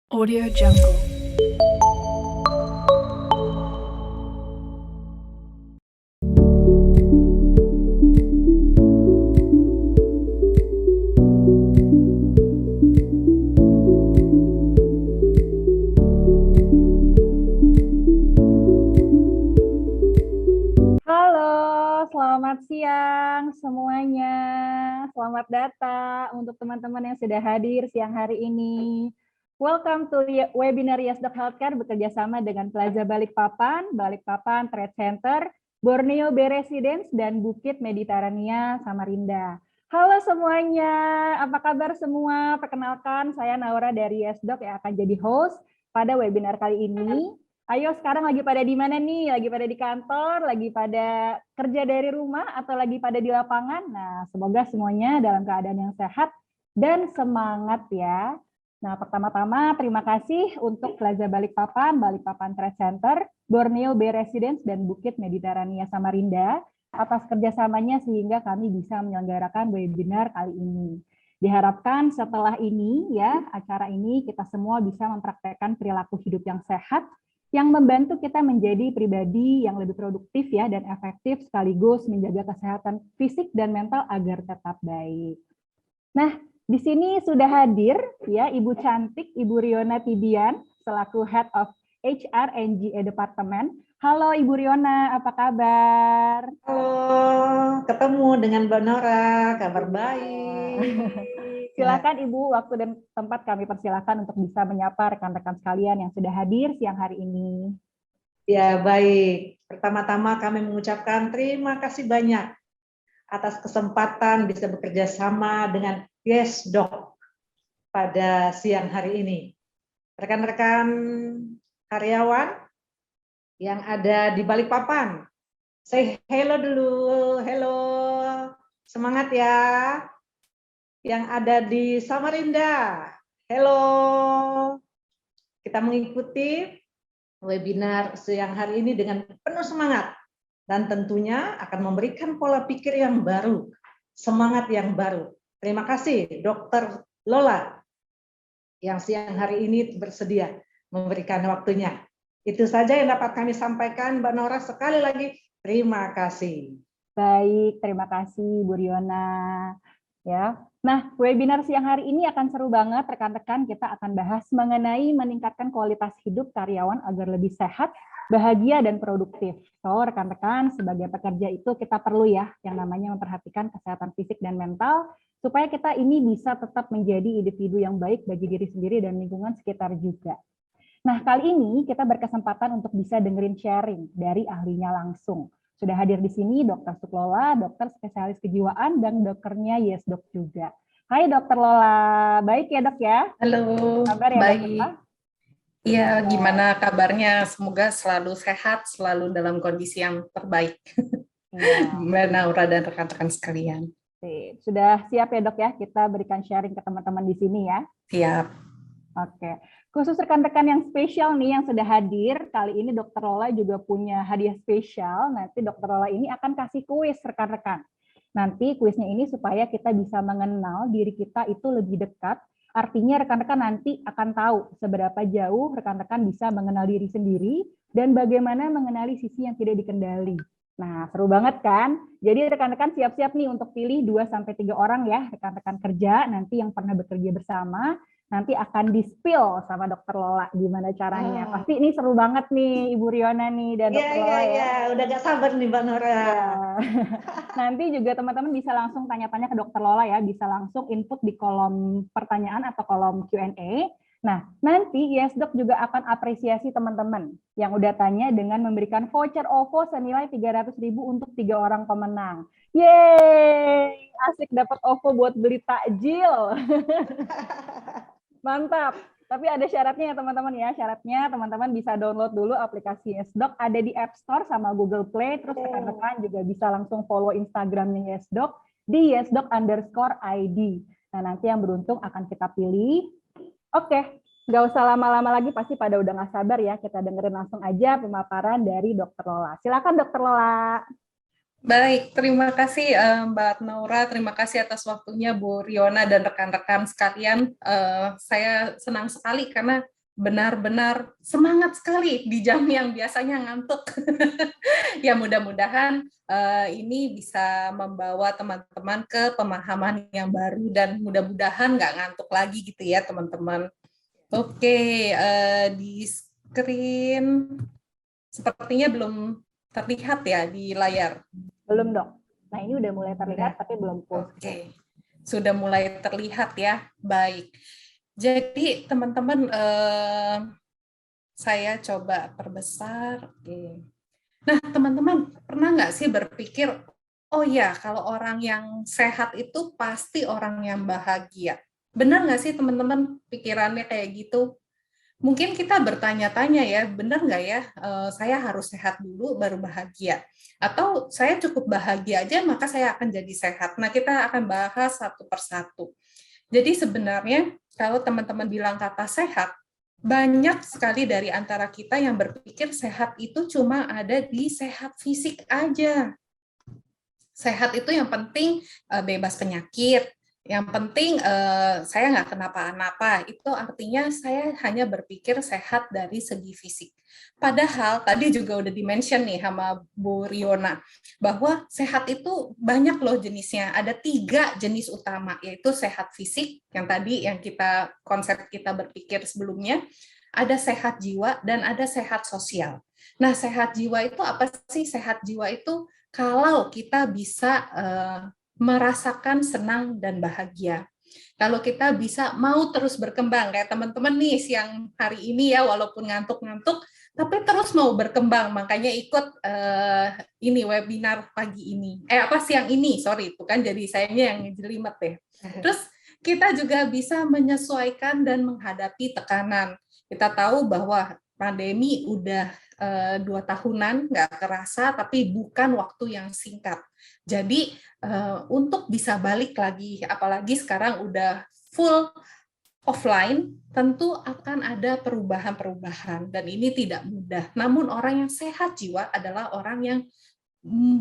Audio Jungle. Halo, selamat siang semuanya. Selamat datang untuk teman-teman yang sudah hadir siang hari ini. Welcome to webinar Yesdoc Healthcare bekerja sama dengan Plaza Balikpapan, Balikpapan Trade Center, Borneo Bay Residence, dan Bukit Mediterania Samarinda. Halo semuanya, apa kabar semua? Perkenalkan, saya Naura dari Yesdoc yang akan jadi host pada webinar kali ini. Ayo sekarang lagi pada di mana nih? Lagi pada di kantor, lagi pada kerja dari rumah, atau lagi pada di lapangan? Nah, semoga semuanya dalam keadaan yang sehat dan semangat ya. Nah, pertama-tama terima kasih untuk Plaza Balikpapan, Balikpapan Trade Center, Borneo Bay Residence, dan Bukit Mediterania Samarinda atas kerjasamanya sehingga kami bisa menyelenggarakan webinar kali ini. Diharapkan setelah ini ya, acara ini kita semua bisa mempraktekkan perilaku hidup yang sehat, yang membantu kita menjadi pribadi yang lebih produktif ya dan efektif sekaligus menjaga kesehatan fisik dan mental agar tetap baik. Nah, di sini sudah hadir ya Ibu cantik Ibu Riona Tibian selaku Head of HR and GA Department. Halo Ibu Riona, apa kabar? Halo, ketemu dengan Mbak Nora, kabar baik. Ya, Silakan Ibu, waktu dan tempat kami persilakan untuk bisa menyapa rekan-rekan sekalian yang sudah hadir siang hari ini. ya baik. Pertama-tama kami mengucapkan terima kasih banyak atas kesempatan bisa bekerja sama dengan Yesdoc pada siang hari ini. Rekan-rekan karyawan yang ada di Balikpapan, say hello dulu, hello, semangat ya. Yang ada di Samarinda, hello. Kita mengikuti webinar siang hari ini dengan penuh semangat dan tentunya akan memberikan pola pikir yang baru, semangat yang baru. Terima kasih Dr. Lola yang siang hari ini bersedia memberikan waktunya. Itu saja yang dapat kami sampaikan, Mbak Nora. Sekali lagi terima kasih. Baik, terima kasih Bu Riona. Ya. Nah, webinar siang hari ini akan seru banget rekan-rekan. Kita akan bahas mengenai meningkatkan kualitas hidup karyawan agar lebih sehat, bahagia dan produktif. So, rekan-rekan sebagai pekerja itu kita perlu ya yang namanya memperhatikan kesehatan fisik dan mental supaya kita ini bisa tetap menjadi individu yang baik bagi diri sendiri dan lingkungan sekitar juga. Nah, kali ini kita berkesempatan untuk bisa dengerin sharing dari ahlinya langsung. Sudah hadir di sini Dr. Suklola, dokter spesialis kejiwaan, dan dokternya Yesdoc juga. Hai Dr. Lola, baik ya dok ya? Halo, Kabar ya dok ya? baik. Iya, gimana kabarnya? Semoga selalu sehat, selalu dalam kondisi yang terbaik. Iya. Mbak Naura dan rekan-rekan sekalian. Sudah siap ya dok ya? Kita berikan sharing ke teman-teman di sini ya. Siap. Oke, khusus rekan-rekan yang spesial nih yang sudah hadir, kali ini Dr. Lola juga punya hadiah spesial. Nanti Dr. Lola ini akan kasih kuis rekan-rekan. Nanti kuisnya ini supaya kita bisa mengenal diri kita itu lebih dekat. Artinya rekan-rekan nanti akan tahu seberapa jauh rekan-rekan bisa mengenal diri sendiri dan bagaimana mengenali sisi yang tidak dikendali. Nah, seru banget kan? Jadi rekan-rekan siap-siap nih untuk pilih 2-3 orang ya, rekan-rekan kerja nanti yang pernah bekerja bersama. Nanti akan di-spill sama Dr. Lola gimana caranya. Pasti ini seru banget nih Ibu Riona nih dan Dr. Lola ya. Iya, udah gak sabar nih Mbak Nora. Ya. Nanti juga teman-teman bisa langsung tanya-tanya ke Dr. Lola ya, bisa langsung input di kolom pertanyaan atau kolom Q&A. Nah, nanti Yesdoc juga akan apresiasi teman-teman yang udah tanya dengan memberikan voucher OVO senilai 300.000 untuk 3 orang pemenang. Yeay, asik dapat OVO buat beli takjil. Mantap. Tapi ada syaratnya ya teman-teman ya. Syaratnya teman-teman bisa download dulu aplikasi Yesdoc. Ada di App Store sama Google Play. Terus rekan-rekan juga bisa langsung follow Instagramnya Yesdoc di yesdoc_id. Nah, nanti yang beruntung akan kita pilih. Oke, nggak usah lama-lama lagi. Pasti pada udah nggak sabar ya. Kita dengerin langsung aja pemaparan dari Dr. Lola. Silakan Dr. Lola. Baik, terima kasih Mbak Naura, terima kasih atas waktunya Bu Riona dan rekan-rekan sekalian. Saya senang sekali karena benar-benar semangat sekali di jam yang biasanya ngantuk. Ya mudah-mudahan ini bisa membawa teman-teman ke pemahaman yang baru dan mudah-mudahan nggak ngantuk lagi gitu ya teman-teman. Oke, di screen sepertinya belum terlihat ya di layar. Belum dok. Nah ini udah mulai terlihat tapi belum full. Oke, sudah mulai terlihat ya. Baik. Jadi teman-teman, saya coba perbesar. Oke. Nah teman-teman pernah nggak sih berpikir, oh ya kalau orang yang sehat itu pasti orang yang bahagia. Benar nggak sih teman-teman pikirannya kayak gitu? Mungkin kita bertanya-tanya ya, benar nggak ya, saya harus sehat dulu baru bahagia. Atau saya cukup bahagia aja, maka saya akan jadi sehat. Nah, kita akan bahas satu persatu. Jadi sebenarnya, kalau teman-teman bilang kata sehat, banyak sekali dari antara kita yang berpikir sehat itu cuma ada di sehat fisik aja. Sehat itu yang penting bebas penyakit, yang penting saya nggak kenapa-napa, itu artinya saya hanya berpikir sehat dari segi fisik. Padahal tadi juga udah di-mention nih sama Bu Riona, bahwa sehat itu banyak loh jenisnya, ada 3 jenis utama, yaitu sehat fisik, yang tadi yang konsep kita berpikir sebelumnya, ada sehat jiwa, dan ada sehat sosial. Nah, sehat jiwa itu apa sih? Sehat jiwa itu kalau kita bisa merasakan senang dan bahagia. Kalau kita bisa mau terus berkembang, kayak teman-teman nih siang hari ini ya, walaupun ngantuk-ngantuk, tapi terus mau berkembang, makanya ikut ini webinar pagi ini. Siang ini, sorry, itu kan jadi sayangnya yang ngejelimet deh. Terus kita juga bisa menyesuaikan dan menghadapi tekanan. Kita tahu bahwa pandemi udah 2 tahunan, nggak kerasa, tapi bukan waktu yang singkat. Jadi untuk bisa balik lagi, apalagi sekarang udah full offline, tentu akan ada perubahan-perubahan, dan ini tidak mudah. Namun orang yang sehat jiwa adalah orang yang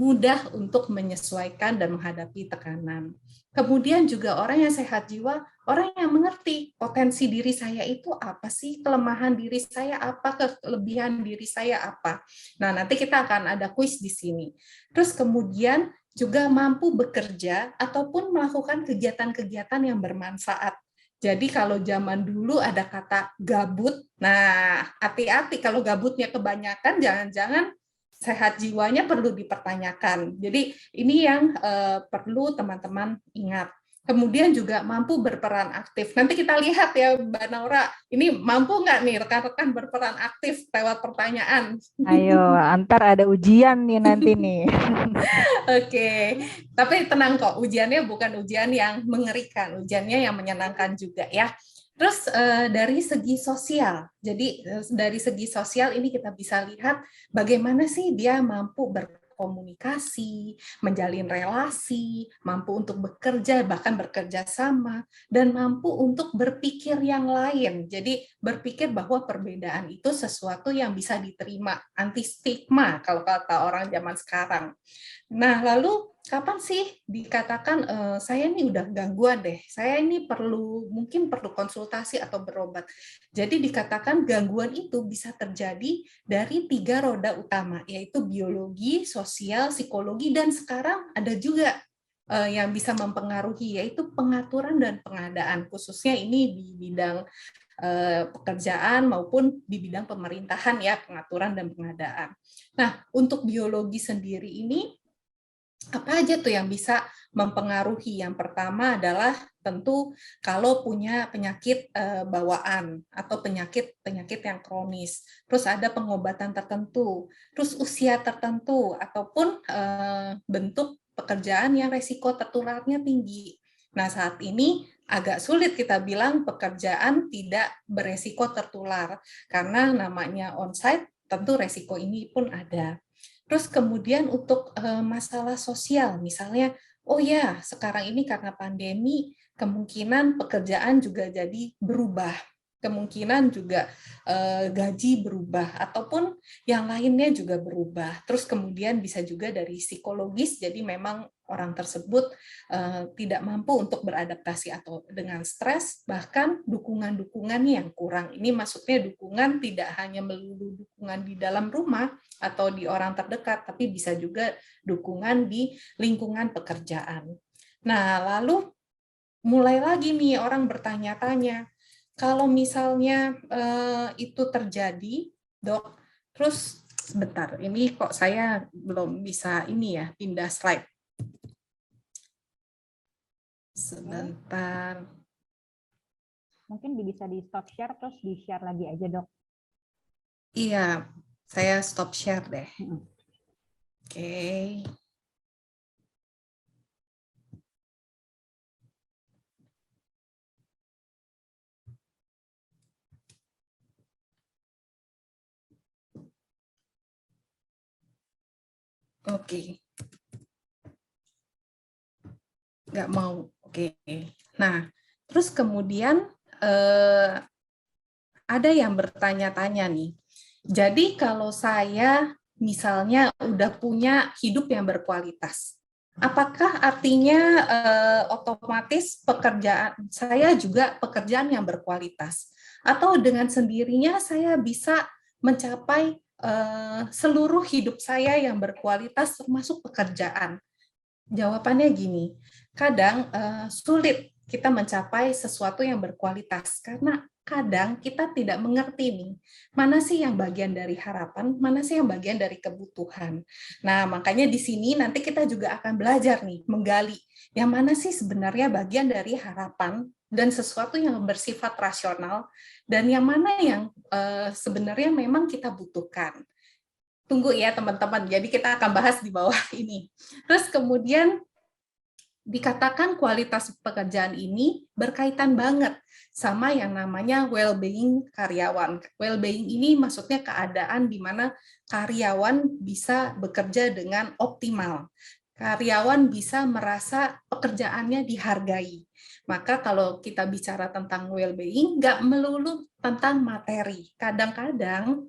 mudah untuk menyesuaikan dan menghadapi tekanan. Kemudian juga orang yang sehat jiwa, orang yang mengerti potensi diri saya itu apa sih, kelemahan diri saya apa, kelebihan diri saya apa. Nah, nanti kita akan ada kuis di sini. Terus kemudian juga mampu bekerja ataupun melakukan kegiatan-kegiatan yang bermanfaat. Jadi kalau zaman dulu ada kata gabut, nah hati-hati kalau gabutnya kebanyakan, jangan-jangan sehat jiwanya perlu dipertanyakan. Jadi ini yang perlu teman-teman ingat. Kemudian juga mampu berperan aktif. Nanti kita lihat ya Mbak Naura, ini mampu nggak nih rekan-rekan berperan aktif lewat pertanyaan? Ayo, antar ada ujian nih nanti nih. Oke, tapi tenang kok, ujiannya bukan ujian yang mengerikan, ujiannya yang menyenangkan juga ya. Terus dari segi sosial, jadi dari segi sosial ini kita bisa lihat bagaimana sih dia mampu berkomunikasi, menjalin relasi, mampu untuk bekerja, bahkan bekerja sama, dan mampu untuk berpikir yang lain. Jadi berpikir bahwa perbedaan itu sesuatu yang bisa diterima, anti stigma kalau kata orang zaman sekarang. Nah, lalu kapan sih dikatakan saya ini udah gangguan deh, saya ini mungkin perlu konsultasi atau berobat. Jadi dikatakan gangguan itu bisa terjadi dari 3 roda utama, yaitu biologi, sosial, psikologi, dan sekarang ada juga yang bisa mempengaruhi, yaitu pengaturan dan pengadaan, khususnya ini di bidang pekerjaan maupun di bidang pemerintahan ya, pengaturan dan pengadaan. Nah, untuk biologi sendiri ini apa aja tuh yang bisa mempengaruhi? Yang pertama adalah tentu kalau punya penyakit bawaan atau penyakit yang kronis, terus ada pengobatan tertentu, terus usia tertentu, ataupun bentuk pekerjaan yang resiko tertularnya tinggi. Nah, saat ini agak sulit kita bilang pekerjaan tidak beresiko tertular, karena namanya onsite, tentu resiko ini pun ada. Terus kemudian untuk masalah sosial, misalnya, oh ya sekarang ini karena pandemi, kemungkinan pekerjaan juga jadi berubah. kemungkinan juga gaji berubah ataupun yang lainnya juga berubah. Terus kemudian bisa juga dari psikologis, jadi memang orang tersebut tidak mampu untuk beradaptasi atau dengan stres, bahkan dukungan-dukungan yang kurang. Ini maksudnya dukungan tidak hanya melulu dukungan di dalam rumah atau di orang terdekat, tapi bisa juga dukungan di lingkungan pekerjaan. Nah, lalu mulai lagi nih orang bertanya-tanya, kalau misalnya itu terjadi, Dok, terus sebentar, ini kok saya belum bisa ini ya, pindah slide. Sebentar. Mungkin bisa di stop share terus di share lagi aja, Dok. Iya, saya stop share deh. Oke. Oke. Nggak mau. Oke. Nah, terus kemudian ada yang bertanya-tanya nih. Jadi kalau saya misalnya udah punya hidup yang berkualitas, apakah artinya otomatis pekerjaan saya juga pekerjaan yang berkualitas? Atau dengan sendirinya saya bisa mencapai seluruh hidup saya yang berkualitas termasuk pekerjaan? Jawabannya gini, kadang sulit kita mencapai sesuatu yang berkualitas karena kadang kita tidak mengerti nih, mana sih yang bagian dari harapan, mana sih yang bagian dari kebutuhan. Nah, makanya di sini nanti kita juga akan belajar nih, menggali yang mana sih sebenarnya bagian dari harapan dan sesuatu yang bersifat rasional, dan yang mana yang sebenarnya memang kita butuhkan. Tunggu ya teman-teman, jadi kita akan bahas di bawah ini. Terus kemudian dikatakan kualitas pekerjaan ini berkaitan banget sama yang namanya well-being karyawan. Well-being ini maksudnya keadaan di mana karyawan bisa bekerja dengan optimal. Karyawan bisa merasa pekerjaannya dihargai. Maka kalau kita bicara tentang well-being, nggak melulu tentang materi. Kadang-kadang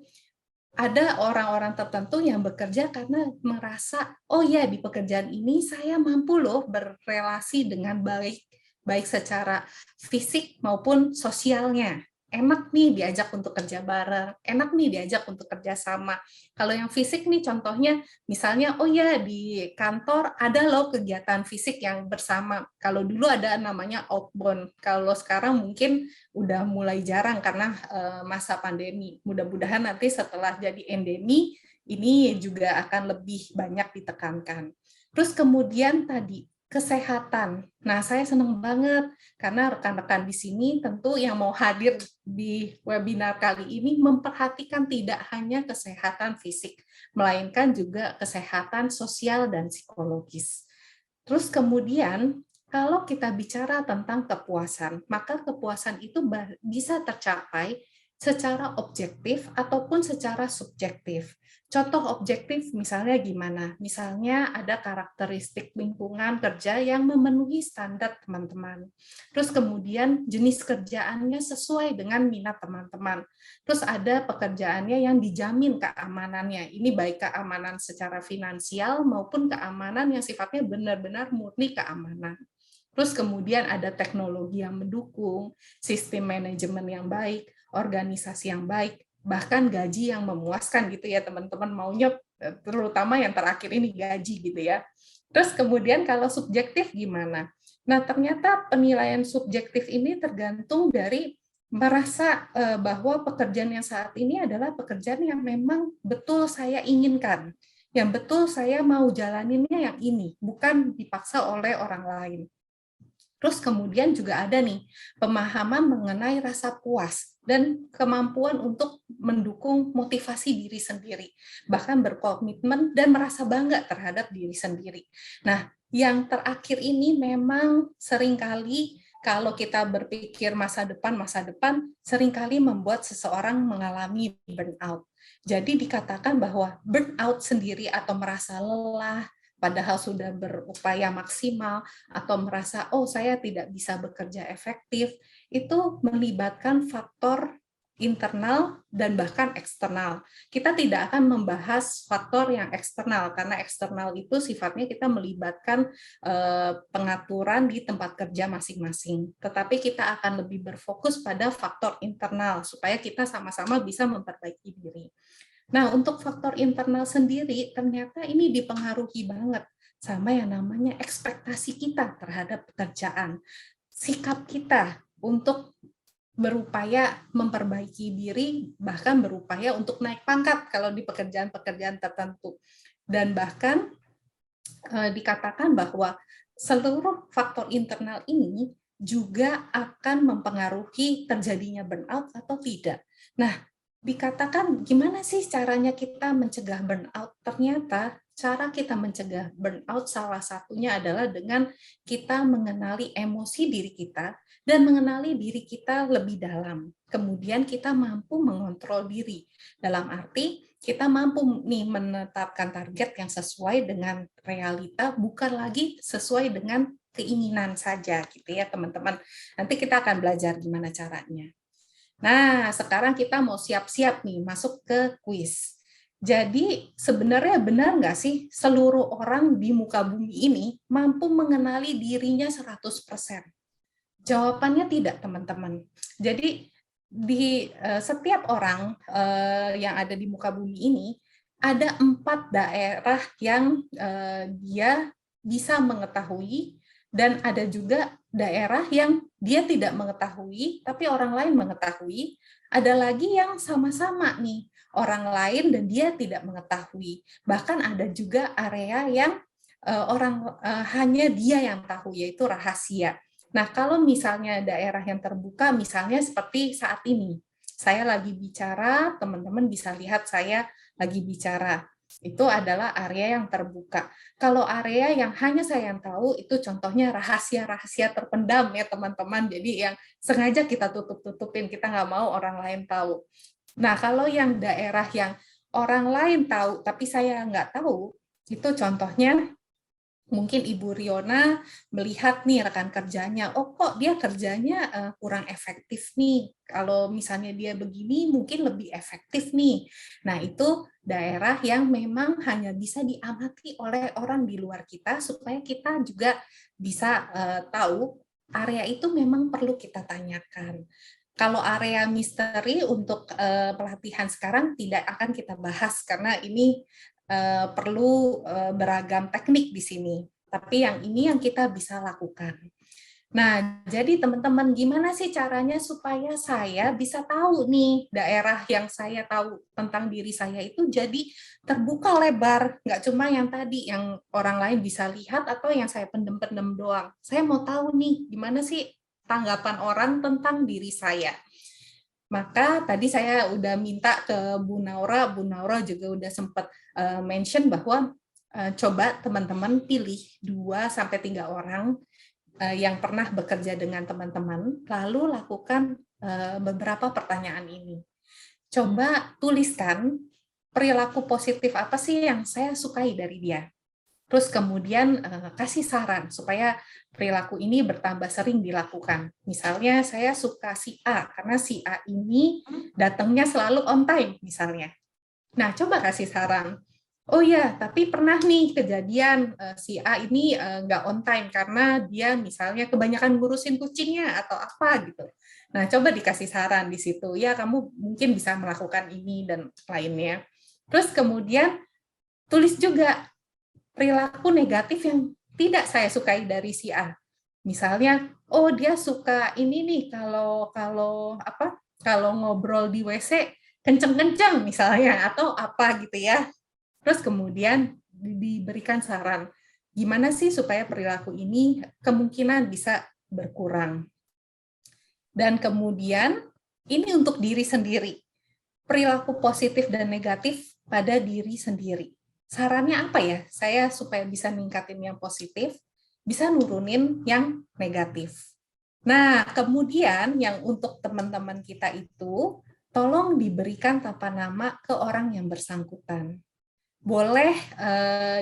ada orang-orang tertentu yang bekerja karena merasa, oh ya di pekerjaan ini saya mampu loh berrelasi dengan baik, baik secara fisik maupun sosialnya. Enak nih diajak untuk kerja bareng, enak nih diajak untuk kerja sama. Kalau yang fisik nih contohnya, misalnya, oh ya di kantor ada loh kegiatan fisik yang bersama. Kalau dulu ada namanya outbound, kalau sekarang mungkin udah mulai jarang karena masa pandemi. Mudah-mudahan nanti setelah jadi endemi, ini juga akan lebih banyak ditekankan. Terus kemudian tadi, kesehatan. Nah, saya senang banget karena rekan-rekan di sini tentu yang mau hadir di webinar kali ini memperhatikan tidak hanya kesehatan fisik, melainkan juga kesehatan sosial dan psikologis. Terus kemudian kalau kita bicara tentang kepuasan, maka kepuasan itu bisa tercapai secara objektif ataupun secara subjektif. Contoh objektif misalnya gimana? Misalnya ada karakteristik lingkungan kerja yang memenuhi standar teman-teman. Terus kemudian jenis kerjaannya sesuai dengan minat teman-teman. Terus ada pekerjaannya yang dijamin keamanannya. Ini baik keamanan secara finansial maupun keamanan yang sifatnya benar-benar murni keamanan. Terus kemudian ada teknologi yang mendukung, sistem manajemen yang baik, organisasi yang baik, bahkan gaji yang memuaskan gitu ya teman-teman, maunya terutama yang terakhir ini gaji gitu ya. Terus kemudian kalau subjektif gimana? Nah, ternyata penilaian subjektif ini tergantung dari merasa bahwa pekerjaan yang saat ini adalah pekerjaan yang memang betul saya inginkan, yang betul saya mau jalaninnya yang ini, bukan dipaksa oleh orang lain. Terus kemudian juga ada nih pemahaman mengenai rasa puas dan kemampuan untuk mendukung motivasi diri sendiri, bahkan berkomitmen dan merasa bangga terhadap diri sendiri. Nah, yang terakhir ini memang seringkali kalau kita berpikir masa depan seringkali membuat seseorang mengalami burnout. Jadi dikatakan bahwa burnout sendiri atau merasa lelah, padahal sudah berupaya maksimal, atau merasa, oh saya tidak bisa bekerja efektif, itu melibatkan faktor internal dan bahkan eksternal. Kita tidak akan membahas faktor yang eksternal karena eksternal itu sifatnya kita melibatkan pengaturan di tempat kerja masing-masing. Tetapi kita akan lebih berfokus pada faktor internal supaya kita sama-sama bisa memperbaiki diri. Nah, untuk faktor internal sendiri ternyata ini dipengaruhi banget sama yang namanya ekspektasi kita terhadap pekerjaan. Sikap kita untuk berupaya memperbaiki diri, bahkan berupaya untuk naik pangkat kalau di pekerjaan-pekerjaan tertentu. Dan bahkan dikatakan bahwa seluruh faktor internal ini juga akan mempengaruhi terjadinya burnout atau tidak. Nah, dikatakan gimana sih caranya kita mencegah burnout? Ternyata cara kita mencegah burnout salah satunya adalah dengan kita mengenali emosi diri kita dan mengenali diri kita lebih dalam. Kemudian kita mampu mengontrol diri. Dalam arti kita mampu nih menetapkan target yang sesuai dengan realita, bukan lagi sesuai dengan keinginan saja gitu ya teman-teman. Nanti kita akan belajar gimana caranya. Nah, sekarang kita mau siap-siap nih masuk ke kuis. Jadi sebenarnya benar nggak sih seluruh orang di muka bumi ini mampu mengenali dirinya 100%? Jawabannya tidak, teman-teman. Jadi di setiap orang yang ada di muka bumi ini ada 4 daerah yang dia bisa mengetahui, dan ada juga daerah yang dia tidak mengetahui tapi orang lain mengetahui. Ada lagi yang sama-sama nih orang lain dan dia tidak mengetahui. Bahkan ada juga area yang hanya dia yang tahu, yaitu rahasia. Nah, kalau misalnya daerah yang terbuka, misalnya seperti saat ini, saya lagi bicara, teman-teman bisa lihat saya lagi bicara. Itu adalah area yang terbuka. Kalau area yang hanya saya yang tahu, itu contohnya rahasia-rahasia terpendam ya teman-teman. Jadi yang sengaja kita tutup-tutupin, kita nggak mau orang lain tahu. Nah, kalau yang daerah yang orang lain tahu, tapi saya nggak tahu, itu contohnya mungkin Ibu Riona melihat nih rekan kerjanya, oh kok dia kerjanya kurang efektif nih. Kalau misalnya dia begini mungkin lebih efektif nih. Nah, itu daerah yang memang hanya bisa diamati oleh orang di luar kita supaya kita juga bisa tahu area itu memang perlu kita tanyakan. Kalau area misteri untuk pelatihan sekarang tidak akan kita bahas karena ini perlu beragam teknik di sini. Tapi yang ini yang kita bisa lakukan. Nah, jadi teman-teman, gimana sih caranya supaya saya bisa tahu nih daerah yang saya tahu tentang diri saya itu jadi terbuka lebar, nggak cuma yang tadi yang orang lain bisa lihat atau yang saya pendem-pendem doang. Saya mau tahu nih gimana sih tanggapan orang tentang diri saya. Maka tadi saya udah minta ke Bu Naura juga udah sempat mention bahwa coba teman-teman pilih 2-3 orang yang pernah bekerja dengan teman-teman, lalu lakukan beberapa pertanyaan ini. Coba tuliskan perilaku positif apa sih yang saya sukai dari dia. Terus kemudian kasih saran supaya perilaku ini bertambah sering dilakukan. Misalnya saya suka si A, karena si A ini datangnya selalu on time misalnya. Nah, coba kasih saran. Oh ya, tapi pernah nih kejadian si A ini nggak on time karena dia misalnya kebanyakan ngurusin kucingnya atau apa gitu. Nah, coba dikasih saran di situ. Ya, kamu mungkin bisa melakukan ini dan lainnya. Terus kemudian tulis juga perilaku negatif yang tidak saya sukai dari si A. Misalnya, oh dia suka ini nih kalau ngobrol di WC kenceng-kenceng misalnya atau apa gitu ya. Terus kemudian diberikan saran gimana sih supaya perilaku ini kemungkinan bisa berkurang. Dan kemudian ini untuk diri sendiri. Perilaku positif dan negatif pada diri sendiri. Sarannya apa ya? Saya supaya bisa ningkatin yang positif, bisa nurunin yang negatif. Nah, kemudian yang untuk teman-teman kita itu, tolong diberikan tata nama ke orang yang bersangkutan. Boleh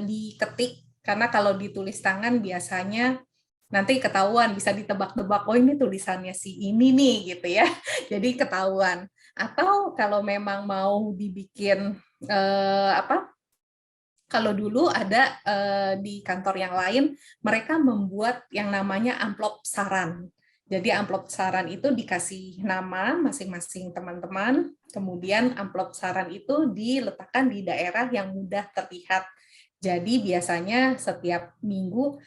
diketik, karena kalau ditulis tangan biasanya Nanti ketahuan, bisa ditebak-tebak, oh ini tulisannya si ini nih gitu ya. Jadi ketahuan. Atau kalau memang mau dibikin kalau dulu ada di kantor yang lain, mereka membuat yang namanya amplop saran. Jadi amplop saran itu dikasih nama masing-masing teman-teman, kemudian amplop saran itu diletakkan di daerah yang mudah terlihat. Jadi biasanya setiap minggu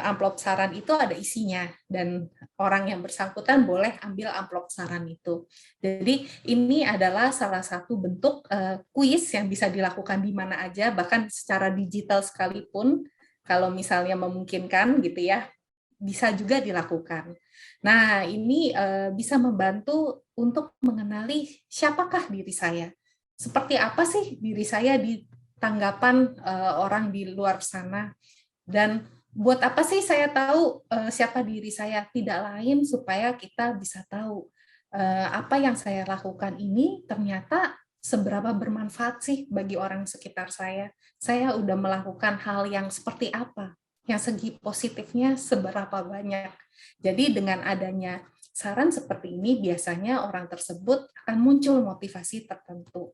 amplop saran itu ada isinya, dan orang yang bersangkutan boleh ambil amplop saran itu. Jadi ini adalah salah satu bentuk kuis yang bisa dilakukan di mana aja, bahkan secara digital sekalipun, kalau misalnya memungkinkan gitu ya, bisa juga dilakukan. Nah, ini bisa membantu untuk mengenali siapakah diri saya. Seperti apa sih diri saya di tanggapan orang di luar sana. Dan buat apa sih saya tahu siapa diri saya? Tidak lain supaya kita bisa tahu apa yang saya lakukan ini ternyata seberapa bermanfaat sih bagi orang sekitar saya. Saya udah melakukan hal yang seperti apa? Yang segi positifnya seberapa banyak. Jadi dengan adanya saran seperti ini, biasanya orang tersebut akan muncul motivasi tertentu.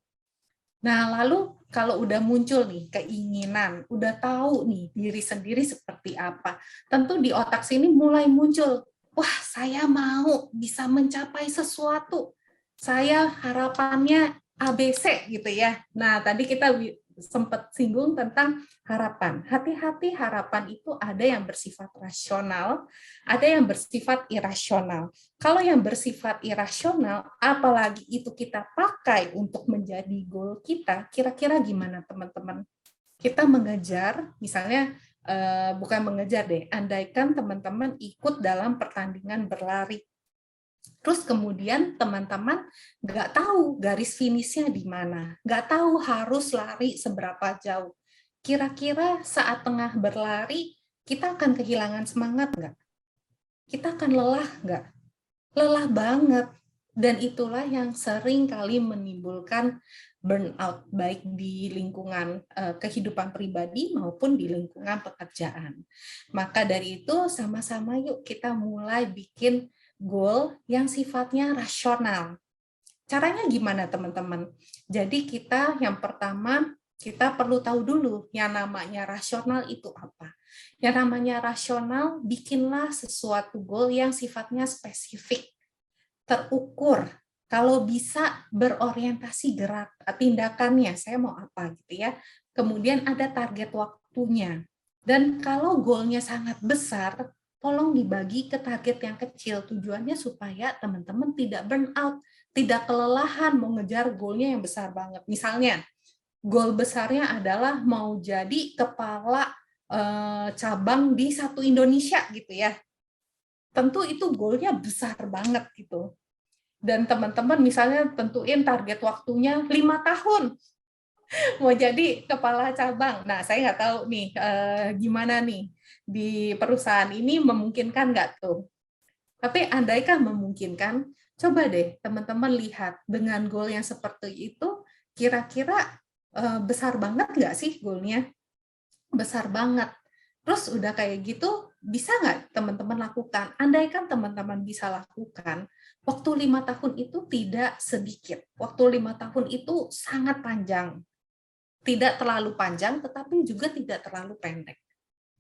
Nah, lalu kalau udah muncul nih keinginan, udah tahu nih diri sendiri seperti apa, tentu di otak sini mulai muncul, wah saya mau bisa mencapai sesuatu, saya harapannya ABC gitu ya. Nah, tadi kita sempat singgung tentang harapan. Hati-hati, harapan itu ada yang bersifat rasional, ada yang bersifat irasional. Kalau yang bersifat irasional, apalagi itu kita pakai untuk menjadi goal kita, kira-kira gimana teman-teman? Kita mengejar, misalnya bukan mengejar deh, andaikan teman-teman ikut dalam pertandingan berlari. Terus kemudian teman-teman nggak tahu garis finishnya di mana, nggak tahu harus lari seberapa jauh. Kira-kira saat tengah berlari, kita akan kehilangan semangat nggak? Kita akan lelah nggak? Lelah banget. Dan itulah yang sering kali menimbulkan burnout, baik di lingkungan kehidupan pribadi maupun di lingkungan pekerjaan. Maka dari itu, sama-sama yuk kita mulai bikin goal yang sifatnya rasional. Caranya gimana teman-teman? Jadi kita yang pertama, kita perlu tahu dulu yang namanya rasional itu apa. Yang namanya rasional, bikinlah sesuatu goal yang sifatnya spesifik, terukur. Kalau bisa berorientasi gerak, tindakannya, saya mau apa gitu ya. Kemudian ada target waktunya. Dan kalau goalnya sangat besar, tolong dibagi ke target yang kecil. Tujuannya supaya teman-teman tidak burn out, tidak kelelahan mau ngejar goalnya yang besar banget. Misalnya, goal besarnya adalah mau jadi kepala cabang di satu Indonesia gitu ya. Tentu itu goalnya besar banget gitu. Dan teman-teman misalnya tentuin target waktunya 5 tahun mau jadi kepala cabang. Nah, saya nggak tahu nih gimana nih di perusahaan ini memungkinkan nggak tuh. Tapi andaikan memungkinkan, coba deh teman-teman lihat dengan goal yang seperti itu, kira-kira besar banget nggak sih goalnya? Besar banget. Terus udah kayak gitu, bisa nggak teman-teman lakukan? Andaikan teman-teman bisa lakukan, waktu 5 tahun itu tidak sedikit. Waktu 5 tahun itu sangat panjang. Tidak terlalu panjang, tetapi juga tidak terlalu pendek.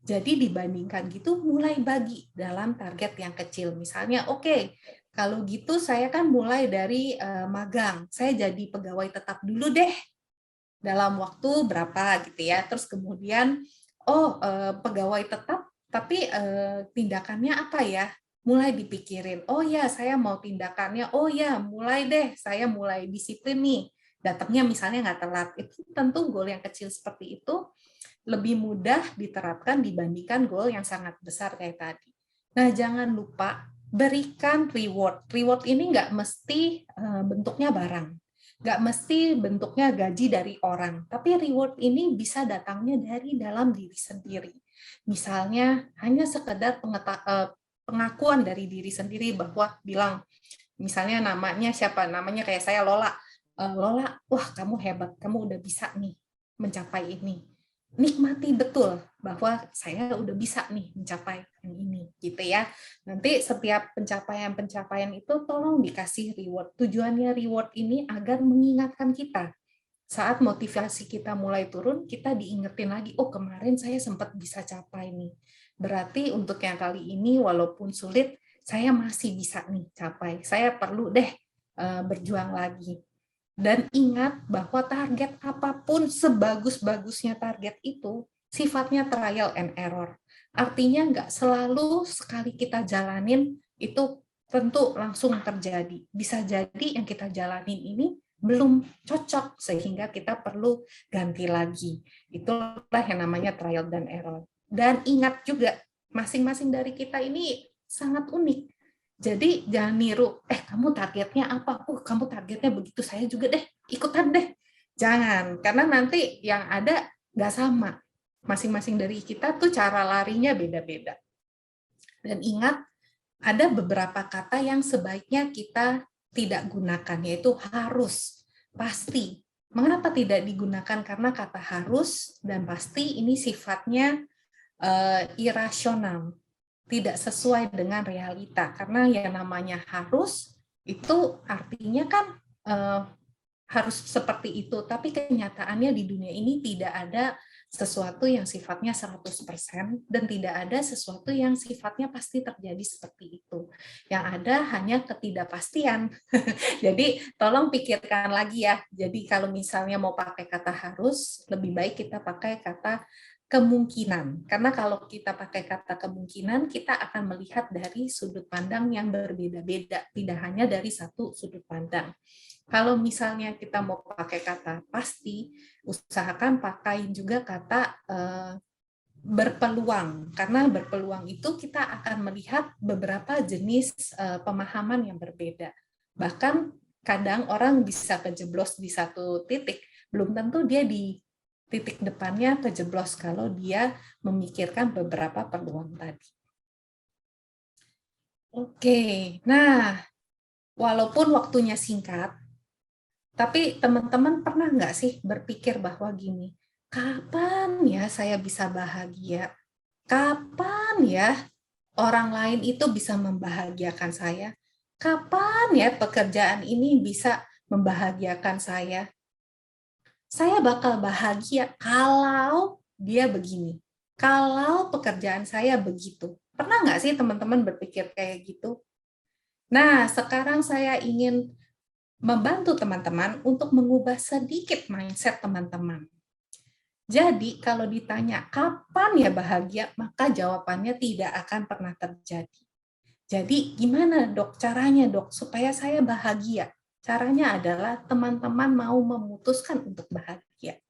Jadi dibandingkan gitu, mulai bagi dalam target yang kecil. Misalnya, oke, kalau gitu saya kan mulai dari magang. Saya jadi pegawai tetap dulu deh, dalam waktu berapa gitu ya. Terus kemudian, pegawai tetap, tapi tindakannya apa ya? Mulai dipikirin, oh ya saya mau tindakannya, oh ya mulai deh, saya mulai disiplin nih. Datangnya misalnya nggak telat. Itu tentu goal yang kecil seperti itu lebih mudah diterapkan dibandingkan goal yang sangat besar kayak tadi. Nah, jangan lupa berikan reward. Reward ini nggak mesti bentuknya barang, nggak mesti bentuknya gaji dari orang, tapi reward ini bisa datangnya dari dalam diri sendiri. Misalnya hanya sekedar pengakuan dari diri sendiri bahwa bilang, misalnya namanya siapa, namanya kayak saya Lola, Lola, wah kamu hebat, kamu udah bisa nih mencapai ini. nikmati betul bahwa saya udah bisa nih mencapai yang ini gitu ya. Nanti setiap pencapaian-pencapaian itu tolong dikasih reward. Tujuannya reward ini agar mengingatkan kita. Saat motivasi kita mulai turun, kita diingetin lagi, oh kemarin saya sempat bisa capai nih. Berarti untuk yang kali ini walaupun sulit, saya masih bisa nih capai. Saya perlu deh berjuang lagi. Dan ingat bahwa target apapun sebagus-bagusnya target itu sifatnya trial and error. Artinya nggak selalu sekali kita jalanin itu tentu langsung terjadi. Bisa jadi yang kita jalanin ini belum cocok sehingga kita perlu ganti lagi. Itulah yang namanya trial dan error. Dan ingat juga masing-masing dari kita ini sangat unik. Jadi jangan niru, kamu targetnya apa? Kamu targetnya begitu, saya juga deh, ikutan deh. Jangan, karena nanti yang ada nggak sama. Masing-masing dari kita tuh cara larinya beda-beda. Dan ingat, ada beberapa kata yang sebaiknya kita tidak gunakan, yaitu harus, pasti. Mengapa tidak digunakan? Karena kata harus dan pasti ini sifatnya irasional, tidak sesuai dengan realita, karena yang namanya harus itu artinya kan harus seperti itu, tapi kenyataannya di dunia ini tidak ada sesuatu yang sifatnya 100% dan tidak ada sesuatu yang sifatnya pasti terjadi seperti itu. Yang ada hanya ketidakpastian. Jadi tolong pikirkan lagi ya. Jadi kalau misalnya mau pakai kata harus, lebih baik kita pakai kata kemungkinan. Karena kalau kita pakai kata kemungkinan, kita akan melihat dari sudut pandang yang berbeda-beda, tidak hanya dari satu sudut pandang. Kalau misalnya kita mau pakai kata pasti, usahakan pakai juga kata berpeluang. Karena berpeluang itu kita akan melihat beberapa jenis pemahaman yang berbeda. Bahkan kadang orang bisa kejeblos di satu titik, belum tentu dia di titik depannya kejeblos kalau dia memikirkan beberapa peluang tadi. Oke, nah walaupun waktunya singkat, tapi teman-teman pernah nggak sih berpikir bahwa gini, kapan ya saya bisa bahagia? Kapan ya orang lain itu bisa membahagiakan saya? Kapan ya pekerjaan ini bisa membahagiakan saya? Saya bakal bahagia kalau dia begini, kalau pekerjaan saya begitu. Pernah nggak sih teman-teman berpikir kayak gitu? Nah, sekarang saya ingin membantu teman-teman untuk mengubah sedikit mindset teman-teman. Jadi, kalau ditanya kapan ya bahagia, maka jawabannya tidak akan pernah terjadi. Jadi, gimana dok caranya dok supaya saya bahagia? Caranya adalah teman-teman mau memutuskan untuk bahagia.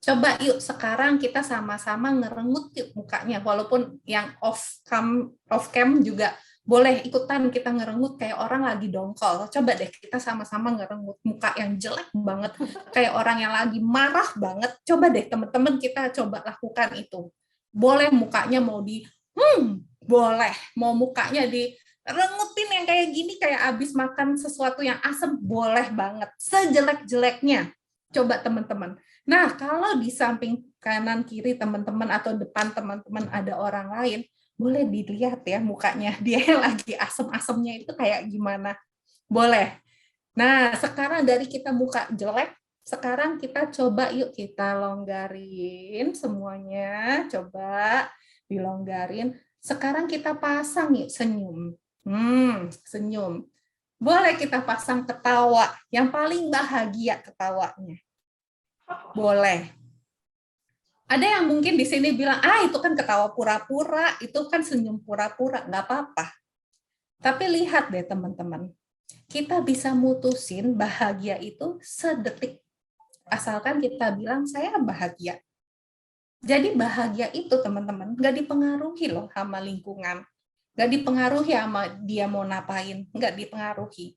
Coba yuk sekarang kita sama-sama ngerengut yuk mukanya, walaupun yang off cam juga boleh ikutan kita ngerengut kayak orang lagi dongkol. Coba deh kita sama-sama ngerengut muka yang jelek banget, kayak orang yang lagi marah banget. Coba deh teman-teman kita coba lakukan itu. Boleh mukanya mau boleh. Mau mukanya di rengutin yang kayak gini, kayak abis makan sesuatu yang asam, boleh banget. Sejelek-jeleknya. Coba teman-teman. Nah, kalau di samping kanan kiri teman-teman atau depan teman-teman ada orang lain, boleh dilihat ya mukanya. Dia yang lagi asam-asamnya itu kayak gimana. Boleh. Nah, sekarang dari kita muka jelek, sekarang kita coba yuk kita longgarin semuanya. Coba dilonggarin. Sekarang kita pasang yuk senyum. Senyum. Boleh kita pasang ketawa, yang paling bahagia ketawanya. Boleh. Ada yang mungkin di sini bilang, itu kan ketawa pura-pura, itu kan senyum pura-pura, nggak apa-apa. Tapi lihat deh teman-teman, kita bisa mutusin bahagia itu sedetik. Asalkan kita bilang, saya bahagia. Jadi bahagia itu teman-teman, nggak dipengaruhi loh sama lingkungan. Nggak dipengaruhi sama dia mau ngapain, nggak dipengaruhi.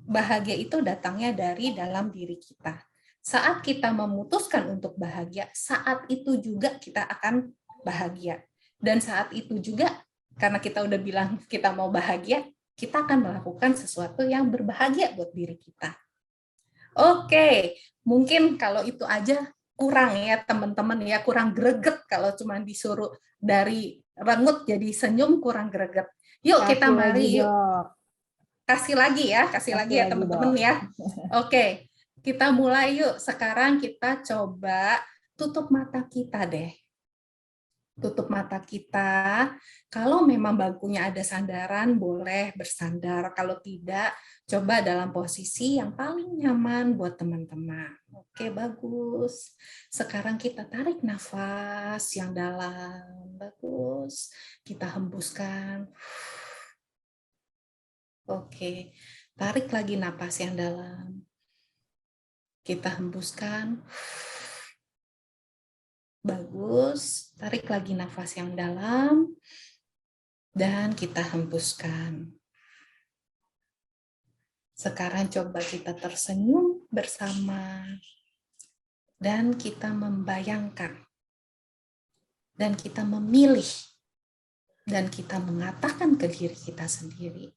Bahagia itu datangnya dari dalam diri kita. Saat kita memutuskan untuk bahagia, saat itu juga kita akan bahagia. Dan saat itu juga, karena kita udah bilang kita mau bahagia, kita akan melakukan sesuatu yang berbahagia buat diri kita. Oke, mungkin kalau itu aja kurang ya teman-teman ya, kurang greget kalau cuma disuruh dari rengut jadi senyum, kurang greget. Yuk kita Kasih lagi, mari yuk. Dok. Kasih lagi ya Kasih lagi, teman-teman Dok. ya. Oke, kita mulai yuk. Sekarang kita coba tutup mata kita deh. Tutup mata kita. Kalau memang bangkunya ada sandaran, boleh bersandar. Kalau tidak, coba dalam posisi yang paling nyaman buat teman-teman. Oke, bagus. Sekarang kita tarik nafas yang dalam. Bagus. Kita hembuskan. Oke, tarik lagi napas yang dalam. Kita hembuskan. Bagus, tarik lagi nafas yang dalam, dan kita hembuskan. Sekarang coba kita tersenyum bersama, dan kita membayangkan, dan kita memilih, dan kita mengatakan ke diri kita sendiri,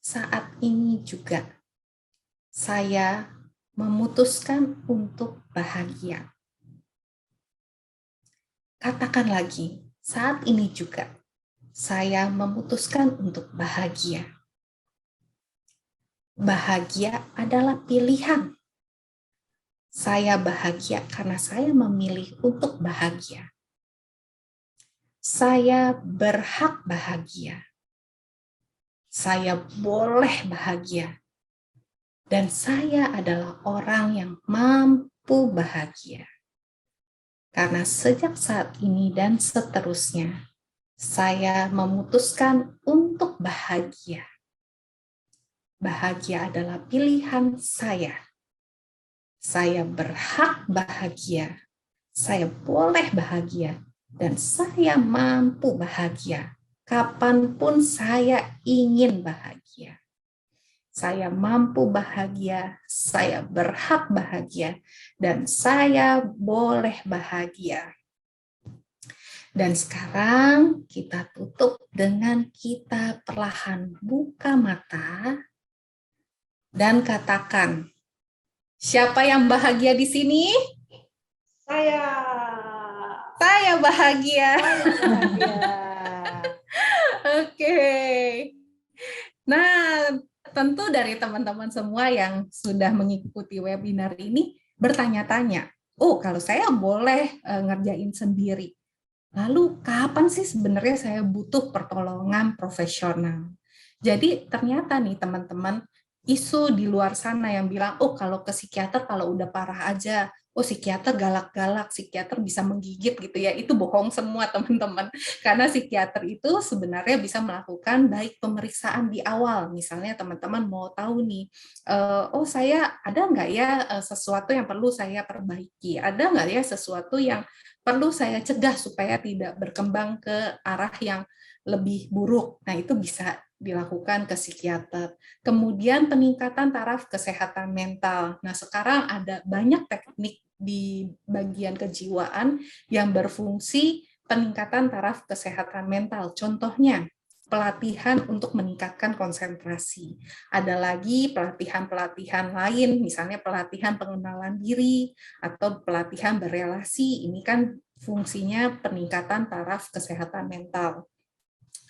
saat ini juga saya memutuskan untuk bahagia. Katakan lagi, saat ini juga saya memutuskan untuk bahagia. Bahagia adalah pilihan. Saya bahagia karena saya memilih untuk bahagia. Saya berhak bahagia. Saya boleh bahagia. Dan saya adalah orang yang mampu bahagia. Karena sejak saat ini dan seterusnya, saya memutuskan untuk bahagia. Bahagia adalah pilihan saya. Saya berhak bahagia. Saya boleh bahagia. Dan saya mampu bahagia. Kapanpun saya ingin bahagia. Saya mampu bahagia, saya berhak bahagia, dan saya boleh bahagia. Dan sekarang kita tutup dengan kita perlahan buka mata dan katakan, siapa yang bahagia di sini? Saya Bahagia. bahagia. Oke. Nah, tentu dari teman-teman semua yang sudah mengikuti webinar ini bertanya-tanya, oh kalau saya boleh ngerjain sendiri, lalu kapan sih sebenarnya saya butuh pertolongan profesional? Jadi ternyata nih teman-teman, isu di luar sana yang bilang, oh kalau ke psikiater kalau udah parah aja, oh psikiater galak-galak, psikiater bisa menggigit gitu ya, itu bohong semua teman-teman. Karena psikiater itu sebenarnya bisa melakukan baik pemeriksaan di awal, misalnya teman-teman mau tahu nih, oh saya ada nggak ya sesuatu yang perlu saya perbaiki, ada nggak ya sesuatu yang perlu saya cegah supaya tidak berkembang ke arah yang lebih buruk. Nah, itu bisa dilakukan ke psikiater. Kemudian peningkatan taraf kesehatan mental. Nah, sekarang ada banyak teknik di bagian kejiwaan yang berfungsi peningkatan taraf kesehatan mental. Contohnya, pelatihan untuk meningkatkan konsentrasi. Ada lagi pelatihan-pelatihan lain, misalnya pelatihan pengenalan diri atau pelatihan berelasi. Ini kan fungsinya peningkatan taraf kesehatan mental.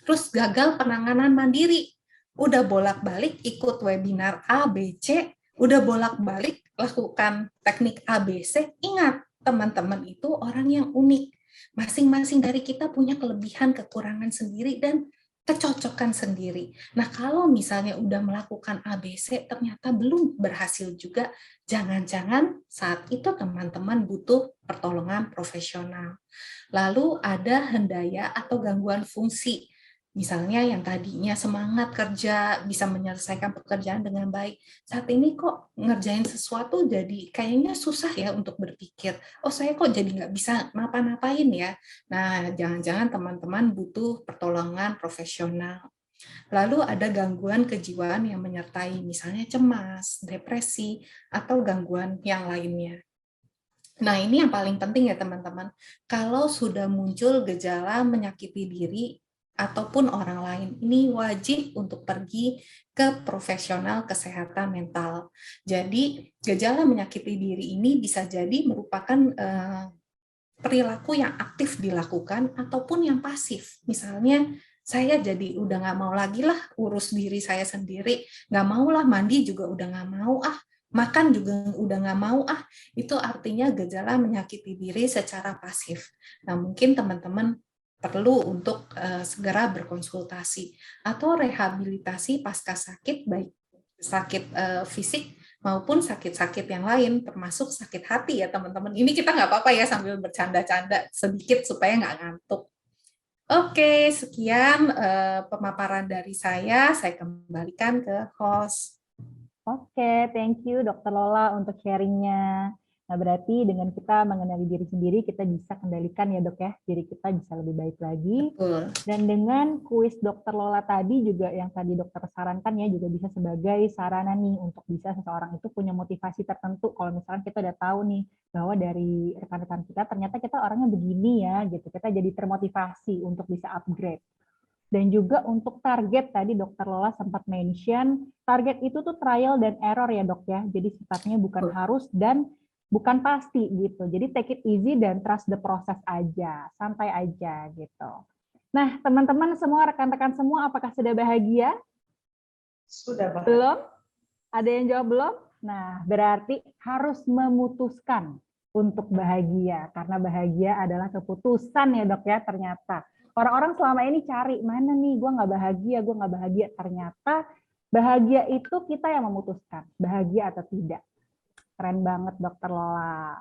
Terus gagal penanganan mandiri. Udah bolak-balik ikut webinar A, B, C, udah bolak-balik lakukan teknik A, B, C. Ingat, teman-teman itu orang yang unik. Masing-masing dari kita punya kelebihan, kekurangan sendiri, dan kecocokan sendiri. Nah, kalau misalnya udah melakukan ABC ternyata belum berhasil juga, jangan-jangan saat itu teman-teman butuh pertolongan profesional. Lalu ada hendaya atau gangguan fungsi. Misalnya yang tadinya semangat kerja, bisa menyelesaikan pekerjaan dengan baik, saat ini kok ngerjain sesuatu jadi kayaknya susah ya untuk berpikir, oh saya kok jadi nggak bisa ngapa-ngapain ya. Nah, jangan-jangan teman-teman butuh pertolongan profesional. Lalu ada gangguan kejiwaan yang menyertai, misalnya cemas, depresi, atau gangguan yang lainnya. Nah, ini yang paling penting ya teman-teman. Kalau sudah muncul gejala menyakiti diri, ataupun orang lain. Ini wajib untuk pergi ke profesional kesehatan mental. Jadi gejala menyakiti diri ini bisa jadi merupakan perilaku yang aktif dilakukan ataupun yang pasif. Misalnya saya jadi udah nggak mau lagi lah urus diri saya sendiri, nggak mau lah mandi juga udah nggak mau makan juga udah nggak mau itu artinya gejala menyakiti diri secara pasif. Nah mungkin teman-teman perlu untuk segera berkonsultasi atau rehabilitasi pasca sakit, baik sakit fisik maupun sakit-sakit yang lain, termasuk sakit hati ya teman-teman. Ini kita nggak apa-apa ya sambil bercanda-canda sedikit supaya nggak ngantuk. Oke, sekian pemaparan dari saya kembalikan ke host. Oke, thank you Dr. Lola untuk sharingnya. Nah, berarti dengan kita mengenali diri sendiri, kita bisa kendalikan ya dok ya, diri kita bisa lebih baik lagi. Betul. Dan dengan kuis Dr. Lola tadi juga yang tadi dokter sarankan ya, juga bisa sebagai sarana nih untuk bisa seseorang itu punya motivasi tertentu. Kalau misalkan kita udah tahu nih, bahwa dari rekan-rekan kita ternyata kita orangnya begini ya, gitu. Kita jadi termotivasi untuk bisa upgrade. Dan juga untuk target, tadi Dr. Lola sempat mention, target itu tuh trial dan error ya dok ya, jadi sifatnya bukan harus dan bukan pasti gitu. Jadi take it easy dan trust the process aja, santai aja gitu. Nah teman-teman semua, rekan-rekan semua, apakah sudah bahagia? Sudah bahagia. Belum? Ada yang jawab belum? Nah berarti harus memutuskan untuk bahagia, karena bahagia adalah keputusan ya dok ya ternyata. Orang-orang selama ini cari, mana nih gue nggak bahagia. Ternyata bahagia itu kita yang memutuskan, bahagia atau tidak. Keren banget Dr. Lola.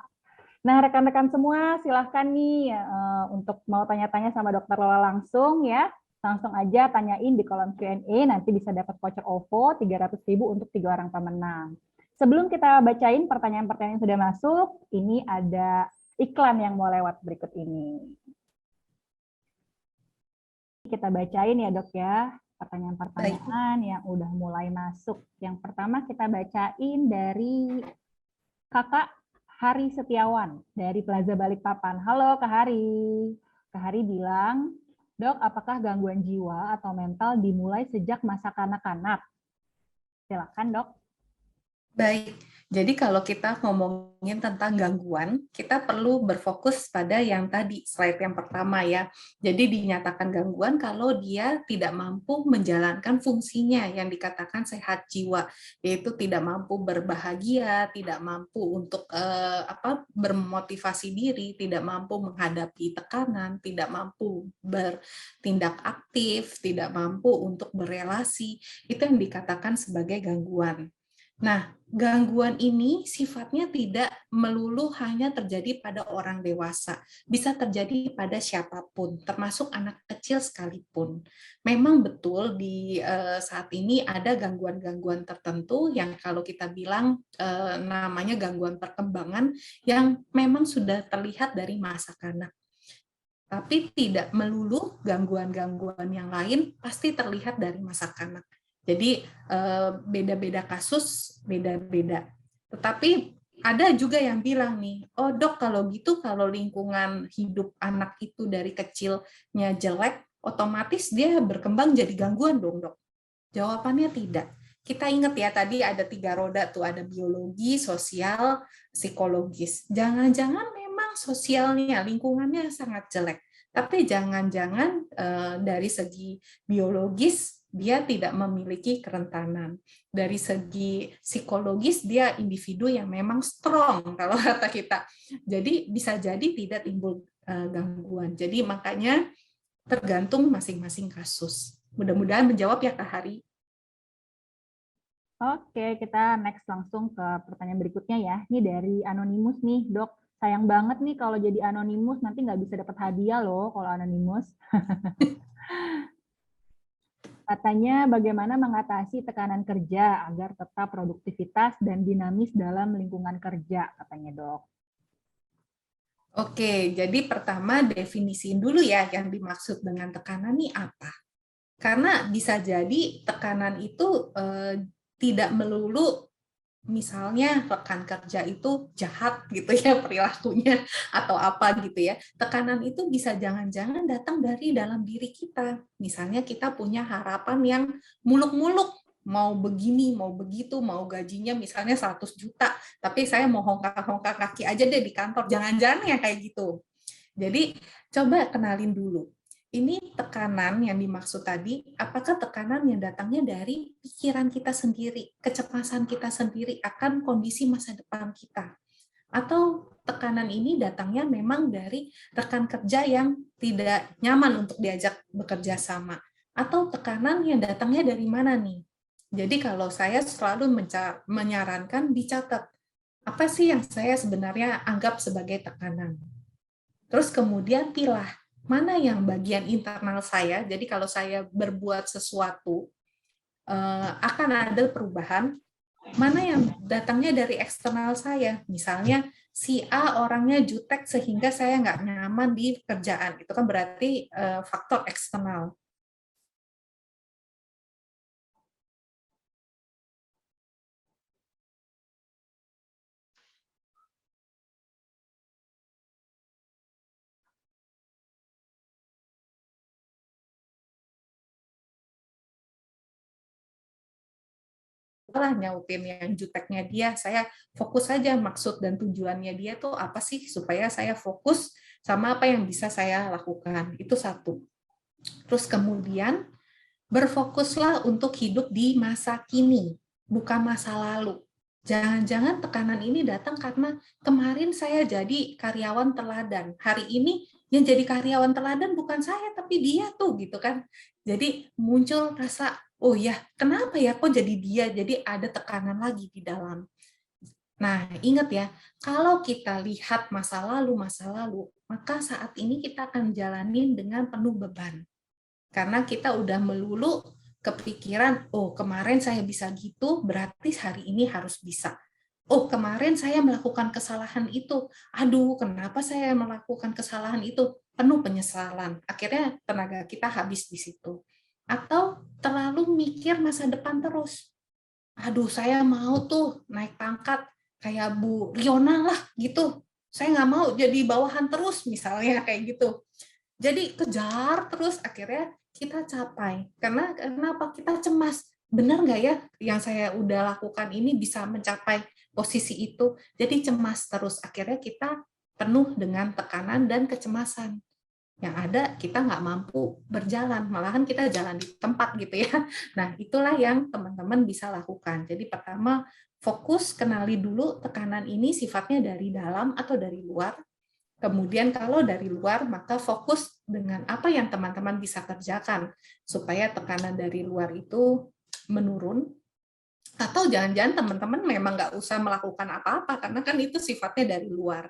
Nah rekan-rekan semua silahkan nih untuk mau tanya-tanya sama Dr. Lola langsung ya. Langsung aja tanyain di kolom Q&A, nanti bisa dapat voucher OVO 300.000 untuk 3 orang pemenang. Sebelum kita bacain pertanyaan-pertanyaan yang sudah masuk, ini ada iklan yang mau lewat berikut ini. Kita bacain ya dok ya, pertanyaan-pertanyaan yang udah mulai masuk. Yang pertama kita bacain dari Kakak Hari Setiawan dari Plaza Balikpapan. Halo Kak Hari. Kak Hari bilang, dok apakah gangguan jiwa atau mental dimulai sejak masa kanak-kanak? Silakan dok. Baik, jadi kalau kita ngomongin tentang gangguan, kita perlu berfokus pada yang tadi, slide yang pertama ya. Jadi dinyatakan gangguan kalau dia tidak mampu menjalankan fungsinya yang dikatakan sehat jiwa, yaitu tidak mampu berbahagia, tidak mampu untuk bermotivasi diri, tidak mampu menghadapi tekanan, tidak mampu bertindak aktif, tidak mampu untuk berelasi, itu yang dikatakan sebagai gangguan. Nah, gangguan ini sifatnya tidak melulu hanya terjadi pada orang dewasa, bisa terjadi pada siapapun, termasuk anak kecil sekalipun. Memang betul di saat ini ada gangguan-gangguan tertentu yang kalau kita bilang namanya gangguan perkembangan yang memang sudah terlihat dari masa kanak. Tapi tidak melulu gangguan-gangguan yang lain pasti terlihat dari masa kanak. Jadi beda-beda kasus, beda-beda. Tetapi ada juga yang bilang nih, oh dok kalau gitu kalau lingkungan hidup anak itu dari kecilnya jelek, otomatis dia berkembang jadi gangguan dong dok. Jawabannya tidak. Kita ingat ya tadi ada 3 roda tuh, ada biologi, sosial, psikologis. Jangan-jangan memang sosialnya, lingkungannya sangat jelek. Tapi jangan-jangan dari segi biologis dia tidak memiliki kerentanan. Dari segi psikologis dia individu yang memang strong kalau kata kita. Jadi bisa jadi tidak timbul gangguan. Jadi makanya tergantung masing-masing kasus. Mudah-mudahan menjawab ya Kak Hari. Oke, kita next langsung ke pertanyaan berikutnya ya. Ini dari Anonymous nih, dok. Sayang banget nih kalau jadi Anonymous, nanti nggak bisa dapat hadiah loh kalau Anonymous. Katanya bagaimana mengatasi tekanan kerja agar tetap produktivitas dan dinamis dalam lingkungan kerja, katanya dok. Oke, jadi pertama definisiin dulu ya yang dimaksud dengan tekanan ini apa. Karena bisa jadi tekanan itu tidak melulu Misalnya rekan kerja itu jahat gitu ya perilakunya atau apa gitu ya. Tekanan itu bisa jangan-jangan datang dari dalam diri kita. Misalnya kita punya harapan yang muluk-muluk, mau begini, mau begitu, mau gajinya misalnya 100 juta, tapi saya mau hongkak-hongkak kaki aja deh di kantor. Jangan-jangan ya kayak gitu. Jadi coba kenalin dulu. Ini tekanan yang dimaksud tadi, apakah tekanan yang datangnya dari pikiran kita sendiri, kecemasan kita sendiri akan kondisi masa depan kita? Atau tekanan ini datangnya memang dari rekan kerja yang tidak nyaman untuk diajak bekerja sama? Atau tekanan yang datangnya dari mana nih? Jadi kalau saya selalu menyarankan dicatat, apa sih yang saya sebenarnya anggap sebagai tekanan? Terus kemudian pilah mana yang bagian internal saya. Jadi kalau saya berbuat sesuatu akan ada perubahan, mana yang datangnya dari eksternal saya. Misalnya si A orangnya jutek sehingga saya nggak nyaman di kerjaan. Itu kan berarti faktor eksternal. Lah nyautin yang juteknya dia, saya fokus saja maksud dan tujuannya dia tuh apa sih supaya saya fokus sama apa yang bisa saya lakukan. Itu satu. Terus kemudian berfokuslah untuk hidup di masa kini, bukan masa lalu. Jangan-jangan tekanan ini datang karena kemarin saya jadi karyawan teladan. Hari ini yang jadi karyawan teladan bukan saya, tapi dia tuh gitu kan. Jadi muncul rasa, oh ya, kenapa ya kok jadi dia? Jadi ada tekanan lagi di dalam. Nah, ingat ya, kalau kita lihat masa lalu, maka saat ini kita akan jalanin dengan penuh beban. Karena kita udah melulu kepikiran, oh kemarin saya bisa gitu, berarti hari ini harus bisa. Oh kemarin saya melakukan kesalahan itu, aduh kenapa saya melakukan kesalahan itu, penuh penyesalan. Akhirnya tenaga kita habis di situ. Atau terlalu mikir masa depan terus. Aduh saya mau tuh naik pangkat kayak Bu Riona lah gitu. Saya nggak mau jadi bawahan terus misalnya kayak gitu. Jadi kejar terus akhirnya kita capai. Karena kenapa? Kita cemas. Benar nggak ya yang saya udah lakukan ini bisa mencapai posisi itu? Jadi cemas terus. Akhirnya kita penuh dengan tekanan dan kecemasan. Yang ada kita nggak mampu berjalan, malahan kita jalan di tempat gitu ya. Nah, itulah yang teman-teman bisa lakukan. Jadi pertama, fokus kenali dulu tekanan ini sifatnya dari dalam atau dari luar. Kemudian kalau dari luar, maka fokus dengan apa yang teman-teman bisa kerjakan, supaya tekanan dari luar itu menurun, atau jangan-jangan teman-teman memang nggak usah melakukan apa-apa, karena kan itu sifatnya dari luar.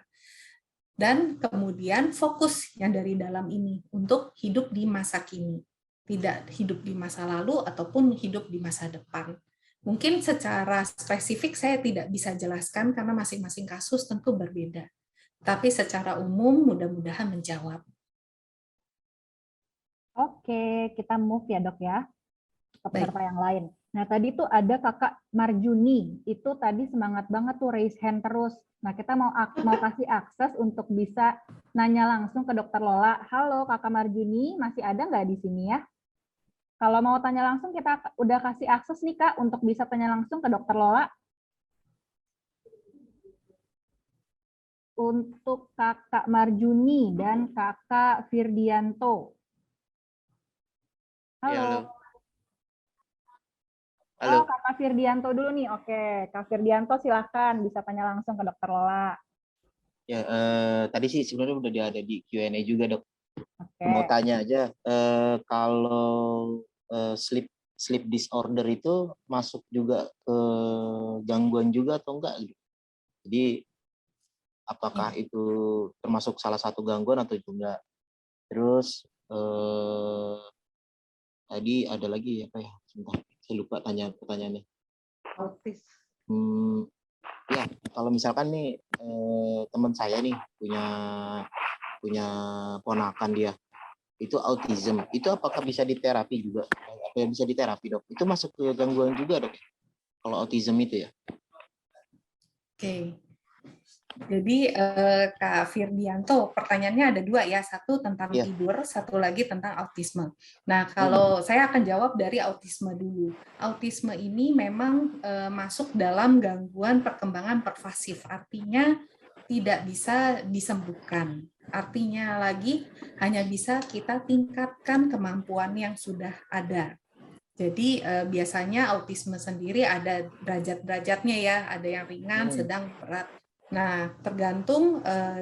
Dan kemudian fokus yang dari dalam ini untuk hidup di masa kini. Tidak hidup di masa lalu ataupun hidup di masa depan. Mungkin secara spesifik saya tidak bisa jelaskan karena masing-masing kasus tentu berbeda. Tapi secara umum mudah-mudahan menjawab. Oke, kita move ya dok ya ke peserta yang lain. Nah tadi tuh ada kakak Marjuni, itu tadi semangat banget tuh raise hand terus. Nah kita mau kasih akses untuk bisa nanya langsung ke Dokter Lola. Halo kakak Marjuni, masih ada nggak di sini ya? Kalau mau tanya langsung kita udah kasih akses nih kak untuk bisa tanya langsung ke Dokter Lola. Untuk kakak Marjuni dan kakak Firdianto. Halo. Ya, halo. Halo. Oh, Kakak Firdianto dulu nih. Oke, Kak Firdianto silahkan bisa tanya langsung ke Dokter Lola. Ya, tadi sih sebenarnya udah ada di Q&A juga dok. Oke. Mau tanya aja, kalau sleep disorder itu masuk juga ke gangguan juga atau enggak? Jadi apakah itu termasuk salah satu gangguan atau juga? Terus tadi ada lagi apa ya? Sebentar, saya lupa pertanyaannya. Autis. Ya, kalau misalkan nih teman saya nih punya ponakan dia itu autism, itu apakah bisa diterapi juga? Apa yang bisa diterapi dok? Itu masuk ke gangguan juga dok? Kalau autism itu ya? Oke. Jadi Kak Firdianto, pertanyaannya ada dua ya, satu tentang Iya. tidur, satu lagi tentang autisme. Nah, kalau saya akan jawab dari autisme dulu. Autisme ini memang masuk dalam gangguan perkembangan pervasif, artinya tidak bisa disembuhkan. Artinya lagi hanya bisa kita tingkatkan kemampuan yang sudah ada. Jadi biasanya autisme sendiri ada derajat-derajatnya ya, ada yang ringan, sedang, berat. Nah, tergantung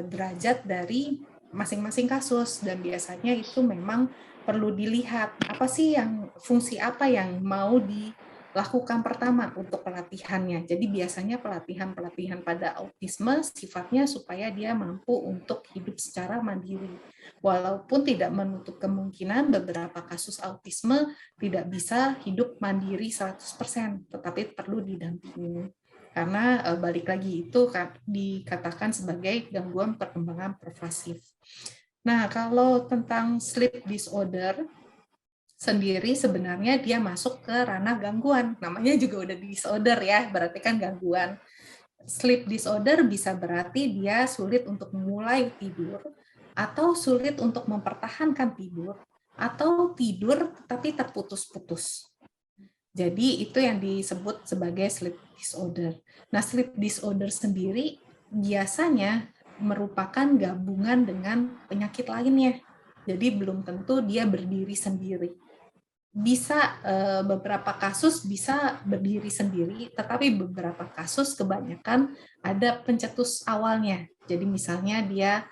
derajat dari masing-masing kasus, dan biasanya itu memang perlu dilihat apa sih fungsi apa yang mau dilakukan pertama untuk pelatihannya. Jadi biasanya pelatihan pada autisme sifatnya supaya dia mampu untuk hidup secara mandiri. Walaupun tidak menutup kemungkinan beberapa kasus autisme tidak bisa hidup mandiri 100%, tetapi perlu didampingi. Karena balik lagi itu dikatakan sebagai gangguan perkembangan pervasif. Nah, kalau tentang sleep disorder sendiri sebenarnya dia masuk ke ranah gangguan. Namanya juga udah disorder ya, berarti kan gangguan. Sleep disorder bisa berarti dia sulit untuk memulai tidur, atau sulit untuk mempertahankan tidur, atau tidur tapi terputus-putus. Jadi itu yang disebut sebagai sleep disorder. Nah, sleep disorder sendiri biasanya merupakan gabungan dengan penyakit lainnya. Jadi belum tentu dia berdiri sendiri. Bisa beberapa kasus bisa berdiri sendiri, tetapi beberapa kasus kebanyakan ada pencetus awalnya. Jadi misalnya dia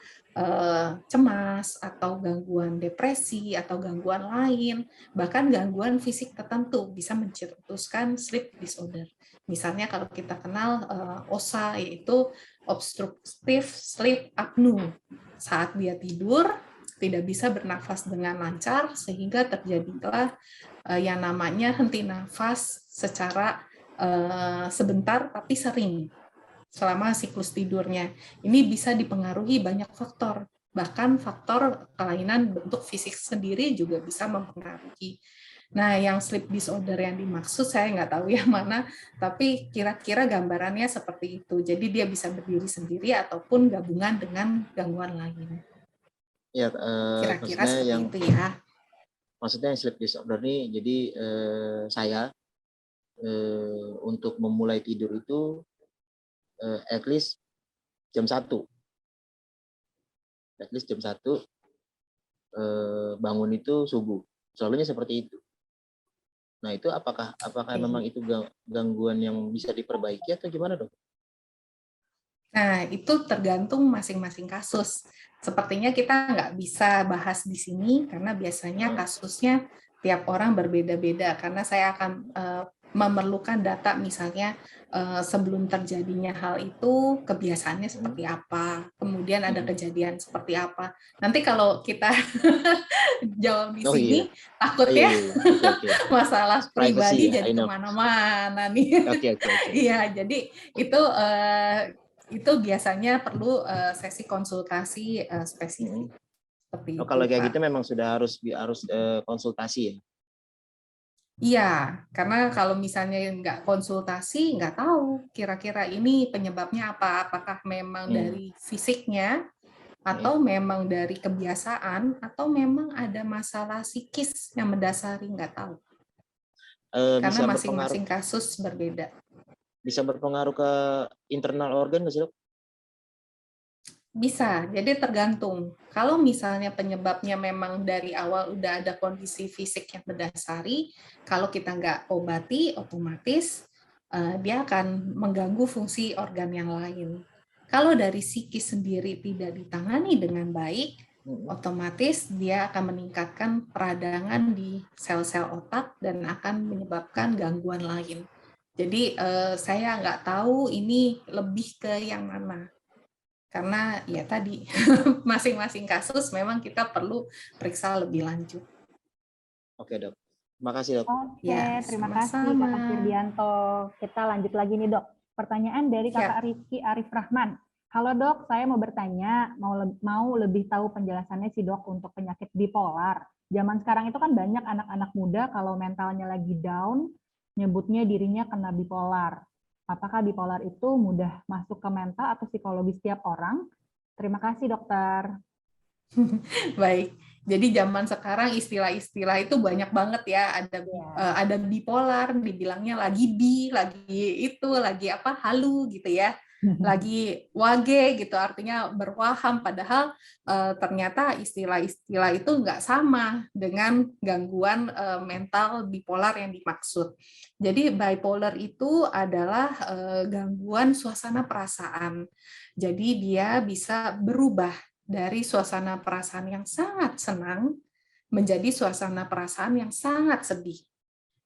cemas atau gangguan depresi atau gangguan lain, bahkan gangguan fisik tertentu bisa mencetuskan sleep disorder. Misalnya kalau kita kenal OSA, yaitu obstructive sleep apnea. Saat dia tidur tidak bisa bernafas dengan lancar sehingga terjadilah yang namanya henti nafas secara sebentar tapi sering selama siklus tidurnya. Ini bisa dipengaruhi banyak faktor, bahkan faktor kelainan bentuk fisik sendiri juga bisa mempengaruhi. Nah, yang sleep disorder yang dimaksud saya nggak tahu yang mana, tapi kira-kira gambarannya seperti itu. Jadi dia bisa berdiri sendiri ataupun gabungan dengan gangguan lain. Ya, Kira-kira seperti yang itu ya. maksudnya yang sleep disorder ini, jadi saya untuk memulai tidur itu at least jam 1. At least jam 1 bangun itu subuh. Selalunya seperti itu. Nah, itu apakah memang itu gangguan yang bisa diperbaiki atau gimana, Dok? Nah, itu tergantung masing-masing kasus. Sepertinya kita nggak bisa bahas di sini karena biasanya kasusnya tiap orang berbeda-beda. Karena saya akan memerlukan data misalnya sebelum terjadinya hal itu kebiasaannya seperti apa, kemudian ada kejadian seperti apa. Nanti kalau kita jawab di sini, takutnya masalah pribadi jadi kemana-mana nih. Iya, jadi itu biasanya perlu sesi konsultasi spesifik. Seperti itu, kalau kayak Pak. gitu memang sudah harus konsultasi ya? Iya, karena kalau misalnya nggak konsultasi, nggak tahu kira-kira ini penyebabnya apa. Apakah memang dari fisiknya, atau memang dari kebiasaan, atau memang ada masalah psikis yang mendasari, nggak tahu. Karena masing-masing kasus berbeda. Bisa berpengaruh ke internal organ nggak sih, Dok? Bisa, jadi tergantung. Kalau misalnya penyebabnya memang dari awal udah ada kondisi fisik yang mendasari, kalau kita nggak obati, otomatis dia akan mengganggu fungsi organ yang lain. Kalau dari psikis sendiri tidak ditangani dengan baik, otomatis dia akan meningkatkan peradangan di sel-sel otak dan akan menyebabkan gangguan lain. Jadi saya nggak tahu ini lebih ke yang mana. Karena ya tadi masing-masing kasus memang kita perlu periksa lebih lanjut. Oke, Dok. Terima kasih, Dok. Oke, terima kasih Kakak Firdianto. Kita lanjut lagi nih, Dok. Pertanyaan dari Kakak Rizky Arif Rahman. Halo Dok, saya mau bertanya, mau lebih tahu penjelasannya sih Dok untuk penyakit bipolar. Zaman sekarang itu kan banyak anak-anak muda kalau mentalnya lagi down, nyebutnya dirinya kena bipolar. Apakah bipolar itu mudah masuk ke mental atau psikologis setiap orang? Terima kasih, dokter. Baik. Jadi zaman sekarang istilah-istilah itu banyak banget ya. Ada bipolar, dibilangnya lagi lagi itu, lagi apa halu gitu ya. Lagi wage gitu, artinya berwaham. Padahal ternyata istilah-istilah itu nggak sama dengan gangguan mental bipolar yang dimaksud. Jadi bipolar itu adalah gangguan suasana perasaan. Jadi dia bisa berubah dari suasana perasaan yang sangat senang menjadi suasana perasaan yang sangat sedih.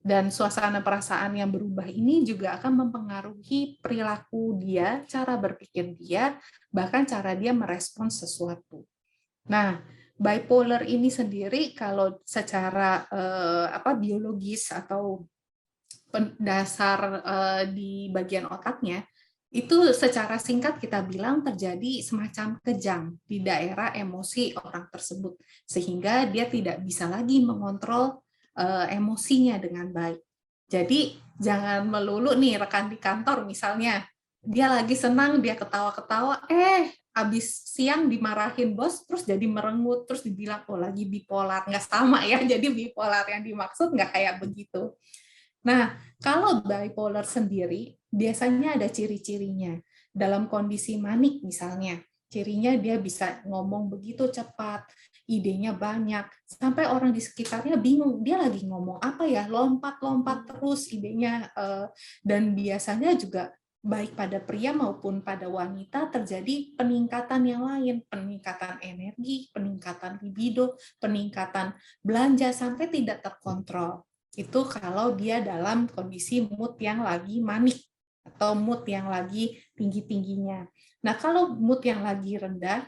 Dan suasana perasaan yang berubah ini juga akan mempengaruhi perilaku dia, cara berpikir dia, bahkan cara dia merespons sesuatu. Nah, bipolar ini sendiri kalau secara biologis atau dasar di bagian otaknya, itu secara singkat kita bilang terjadi semacam kejang di daerah emosi orang tersebut, sehingga dia tidak bisa lagi mengontrol emosinya dengan baik. Jadi jangan melulu nih rekan di kantor misalnya, dia lagi senang, dia ketawa-ketawa, habis siang dimarahin bos, terus jadi merengut, terus dibilang, oh lagi bipolar. Nggak sama ya, jadi bipolar yang dimaksud nggak kayak begitu. Nah, kalau bipolar sendiri, biasanya ada ciri-cirinya. Dalam kondisi manik misalnya, cirinya dia bisa ngomong begitu cepat, idenya banyak, sampai orang di sekitarnya bingung, dia lagi ngomong apa ya, lompat-lompat terus idenya, dan biasanya juga baik pada pria maupun pada wanita terjadi peningkatan yang lain, peningkatan energi, peningkatan libido, peningkatan belanja sampai tidak terkontrol. Itu kalau dia dalam kondisi mood yang lagi manik atau mood yang lagi tinggi-tingginya. Nah, kalau mood yang lagi rendah,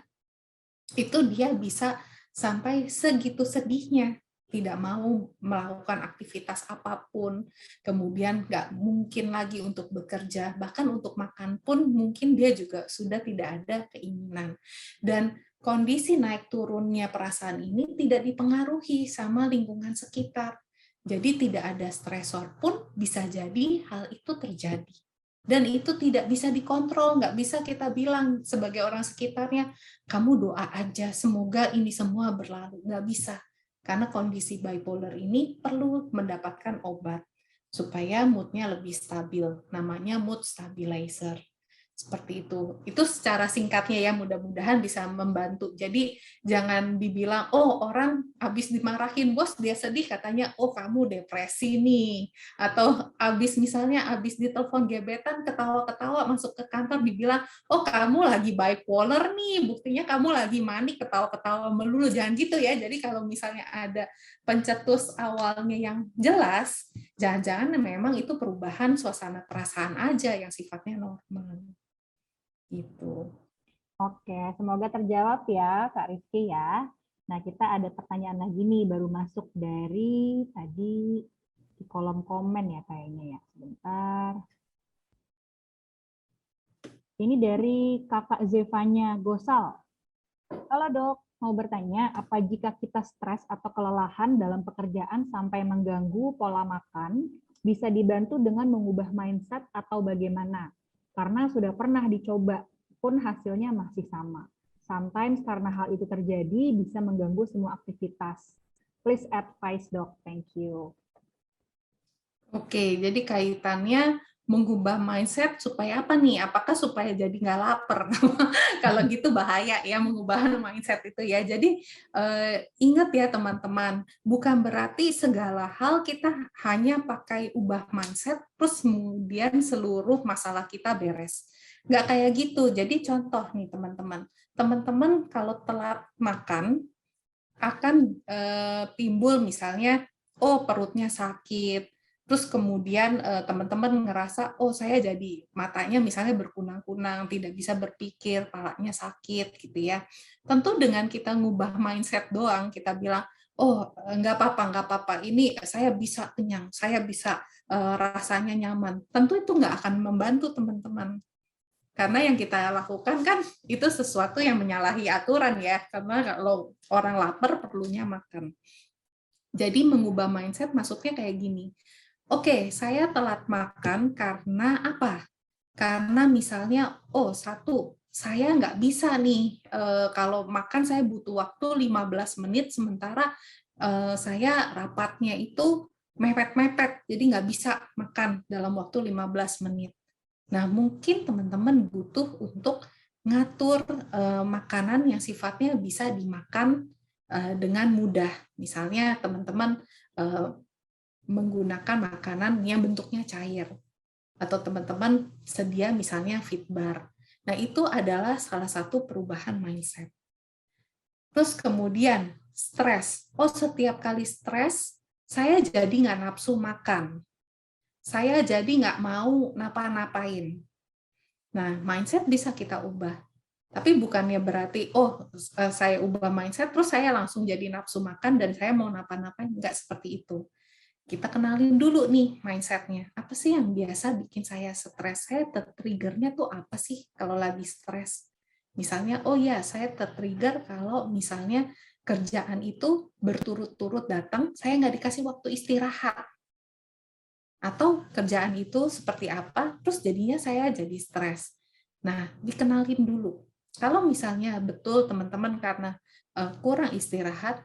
itu dia bisa sampai segitu sedihnya, tidak mau melakukan aktivitas apapun, kemudian nggak mungkin lagi untuk bekerja, bahkan untuk makan pun mungkin dia juga sudah tidak ada keinginan. Dan kondisi naik turunnya perasaan ini tidak dipengaruhi sama lingkungan sekitar. Jadi tidak ada stresor pun bisa jadi hal itu terjadi. Dan itu tidak bisa dikontrol, nggak bisa kita bilang sebagai orang sekitarnya, kamu doa aja, semoga ini semua berlalu. Nggak bisa. Karena kondisi bipolar ini perlu mendapatkan obat supaya moodnya lebih stabil. Namanya mood stabilizer. Seperti itu. Itu secara singkatnya ya, mudah-mudahan bisa membantu. Jadi jangan dibilang, oh orang habis dimarahin bos dia sedih, katanya oh kamu depresi nih. Atau misalnya habis ditelepon gebetan ketawa-ketawa masuk ke kantor dibilang, oh kamu lagi bipolar nih, buktinya kamu lagi manik ketawa-ketawa melulu. Jangan gitu ya. Jadi kalau misalnya ada pencetus awalnya yang jelas, jangan-jangan memang itu perubahan suasana perasaan aja yang sifatnya normal. Gitu. Oke, semoga terjawab ya Kak Rizky ya. Nah, kita ada pertanyaan lagi nih, baru masuk dari tadi di kolom komen ya kayaknya ya. Sebentar. Ini dari Kakak Zevanya Gosal. Halo dok, mau bertanya, apa jika kita stres atau kelelahan dalam pekerjaan sampai mengganggu pola makan, bisa dibantu dengan mengubah mindset atau bagaimana? Karena sudah pernah dicoba, pun hasilnya masih sama. Sometimes karena hal itu terjadi, bisa mengganggu semua aktivitas. Please advise dok, thank you. Oke, jadi kaitannya mengubah mindset supaya apa nih? Apakah supaya jadi nggak lapar? Kalau gitu bahaya ya mengubah mindset itu ya. Jadi ingat ya teman-teman, bukan berarti segala hal kita hanya pakai ubah mindset terus kemudian seluruh masalah kita beres. Nggak kayak gitu. Jadi contoh nih teman-teman, teman-teman kalau telat makan akan timbul misalnya, oh perutnya sakit. Terus kemudian teman-teman ngerasa, oh saya jadi matanya misalnya berkunang-kunang, tidak bisa berpikir, kepalanya sakit gitu ya. Tentu dengan kita ngubah mindset doang, kita bilang, oh nggak apa-apa, ini saya bisa kenyang, saya bisa rasanya nyaman. Tentu itu nggak akan membantu teman-teman. Karena yang kita lakukan kan itu sesuatu yang menyalahi aturan ya, karena kalau orang lapar perlunya makan. Jadi mengubah mindset maksudnya kayak gini, oke, saya telat makan karena apa? Karena misalnya, satu, saya nggak bisa nih, kalau makan saya butuh waktu 15 menit, sementara saya rapatnya itu mepet-mepet, jadi nggak bisa makan dalam waktu 15 menit. Nah, mungkin teman-teman butuh untuk ngatur makanan yang sifatnya bisa dimakan dengan mudah. Misalnya teman-teman menggunakan makanan yang bentuknya cair, atau teman-teman sedia misalnya fit bar. Nah, itu adalah salah satu perubahan mindset. Terus kemudian stres. Setiap kali stres, saya jadi nggak nafsu makan. Saya jadi nggak mau napa-napain. Nah, mindset bisa kita ubah. Tapi bukannya berarti, saya ubah mindset, terus saya langsung jadi nafsu makan dan saya mau napa-napain. Nggak seperti itu. Kita kenalin dulu nih mindset-nya. Apa sih yang biasa bikin saya stres? Saya tertrigger-nya tuh apa sih kalau lagi stres? Misalnya, saya tertrigger kalau misalnya kerjaan itu berturut-turut datang, saya nggak dikasih waktu istirahat. Atau kerjaan itu seperti apa, terus jadinya saya jadi stres. Nah, dikenalin dulu. Kalau misalnya betul teman-teman karena kurang istirahat,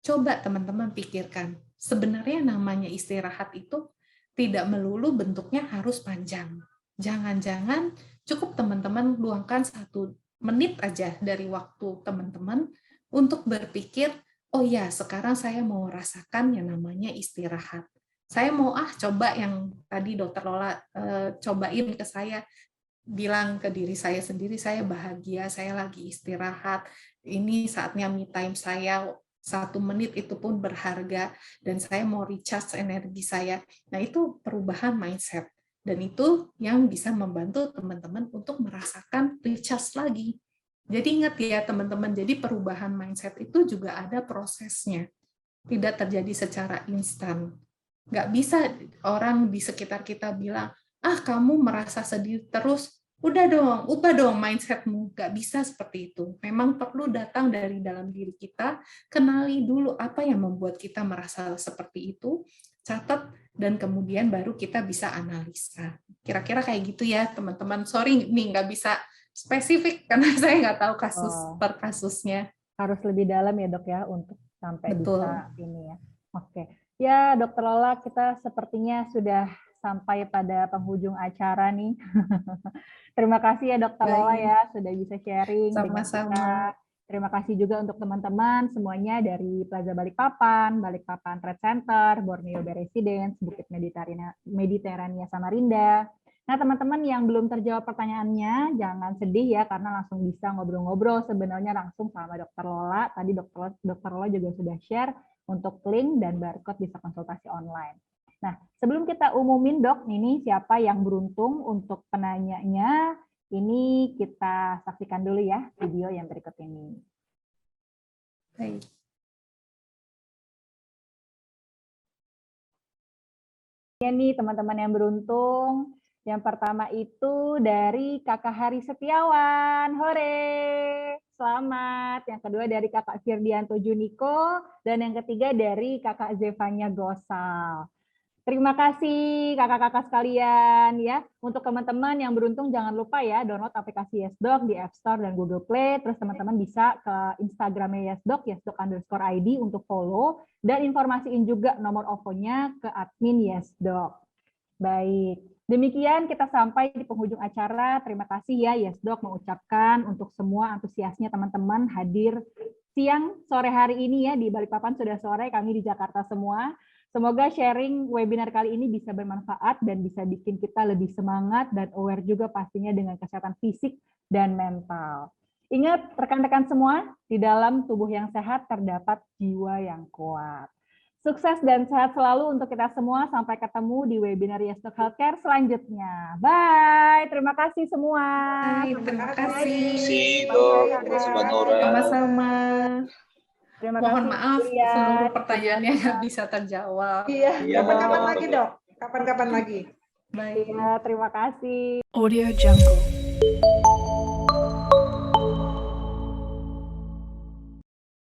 coba teman-teman pikirkan, sebenarnya namanya istirahat itu tidak melulu bentuknya harus panjang. Jangan-jangan cukup teman-teman luangkan 1 menit aja dari waktu teman-teman untuk berpikir, sekarang saya mau rasakan yang namanya istirahat. Saya mau coba yang tadi Dokter Lola cobain ke saya, bilang ke diri saya sendiri, saya bahagia, saya lagi istirahat, ini saatnya me time saya, 1 menit itu pun berharga, dan saya mau recharge energi saya. Nah, itu perubahan mindset. Dan itu yang bisa membantu teman-teman untuk merasakan recharge lagi. Jadi ingat ya teman-teman, jadi perubahan mindset itu juga ada prosesnya. Tidak terjadi secara instan. Nggak bisa orang di sekitar kita bilang, kamu merasa sedih terus, udah dong, ubah dong mindset-mu. Nggak bisa seperti itu. Memang perlu datang dari dalam diri kita, kenali dulu apa yang membuat kita merasa seperti itu, catat, dan kemudian baru kita bisa analisa. Kira-kira kayak gitu ya, teman-teman. Sorry nih, nggak bisa spesifik, karena saya nggak tahu kasus per kasusnya. Harus lebih dalam ya dok ya, untuk sampai Betul. bisa ini ya. Oke. Ya, Dokter Lola, kita sepertinya sudah sampai pada penghujung acara nih. Terima kasih ya Dokter Lola ya, sudah bisa sharing dengan kita. Terima kasih juga untuk teman-teman semuanya dari Plaza Balikpapan, Balikpapan Trade Center, Borneo Bay Residence, Bukit Mediterania Samarinda. Nah, teman-teman yang belum terjawab pertanyaannya, jangan sedih ya, karena langsung bisa ngobrol-ngobrol sebenarnya langsung sama Dokter Lola. Tadi Dokter Lola juga sudah share untuk link dan barcode bisa konsultasi online. Nah, sebelum kita umumin dok, ini siapa yang beruntung untuk penanyanya, ini kita saksikan dulu ya video yang berikut ini. Baik. Ya nih teman-teman yang beruntung. Yang pertama itu dari Kakak Hari Setiawan. Hore! Selamat. Yang kedua dari Kakak Firdianto Juniko. Dan yang ketiga dari Kakak Zevanya Gosal. Terima kasih kakak-kakak sekalian ya. Untuk teman-teman yang beruntung jangan lupa ya download aplikasi YesDoc di App Store dan Google Play. Terus teman-teman bisa ke Instagramnya YesDoc, YesDoc_ID untuk follow. Dan informasiin juga nomor OVO-nya ke admin YesDoc. Baik, demikian kita sampai di penghujung acara. Terima kasih ya YesDoc mengucapkan untuk semua antusiasnya teman-teman hadir siang sore hari ini ya di Balikpapan sudah sore, kami di Jakarta semua. Semoga sharing webinar kali ini bisa bermanfaat dan bisa bikin kita lebih semangat dan aware juga pastinya dengan kesehatan fisik dan mental. Ingat rekan-rekan semua, di dalam tubuh yang sehat terdapat jiwa yang kuat. Sukses dan sehat selalu untuk kita semua. Sampai ketemu di webinar YesDoc Healthcare selanjutnya. Bye. Terima kasih semua. Terima kasih. Sama-sama. Terima Mohon kasih, maaf ya. Seluruh pertanyaannya nggak bisa terjawab. Iya, kapan-kapan lagi dok. Kapan-kapan lagi. Baik. Ya, terima kasih. Audio Jungle.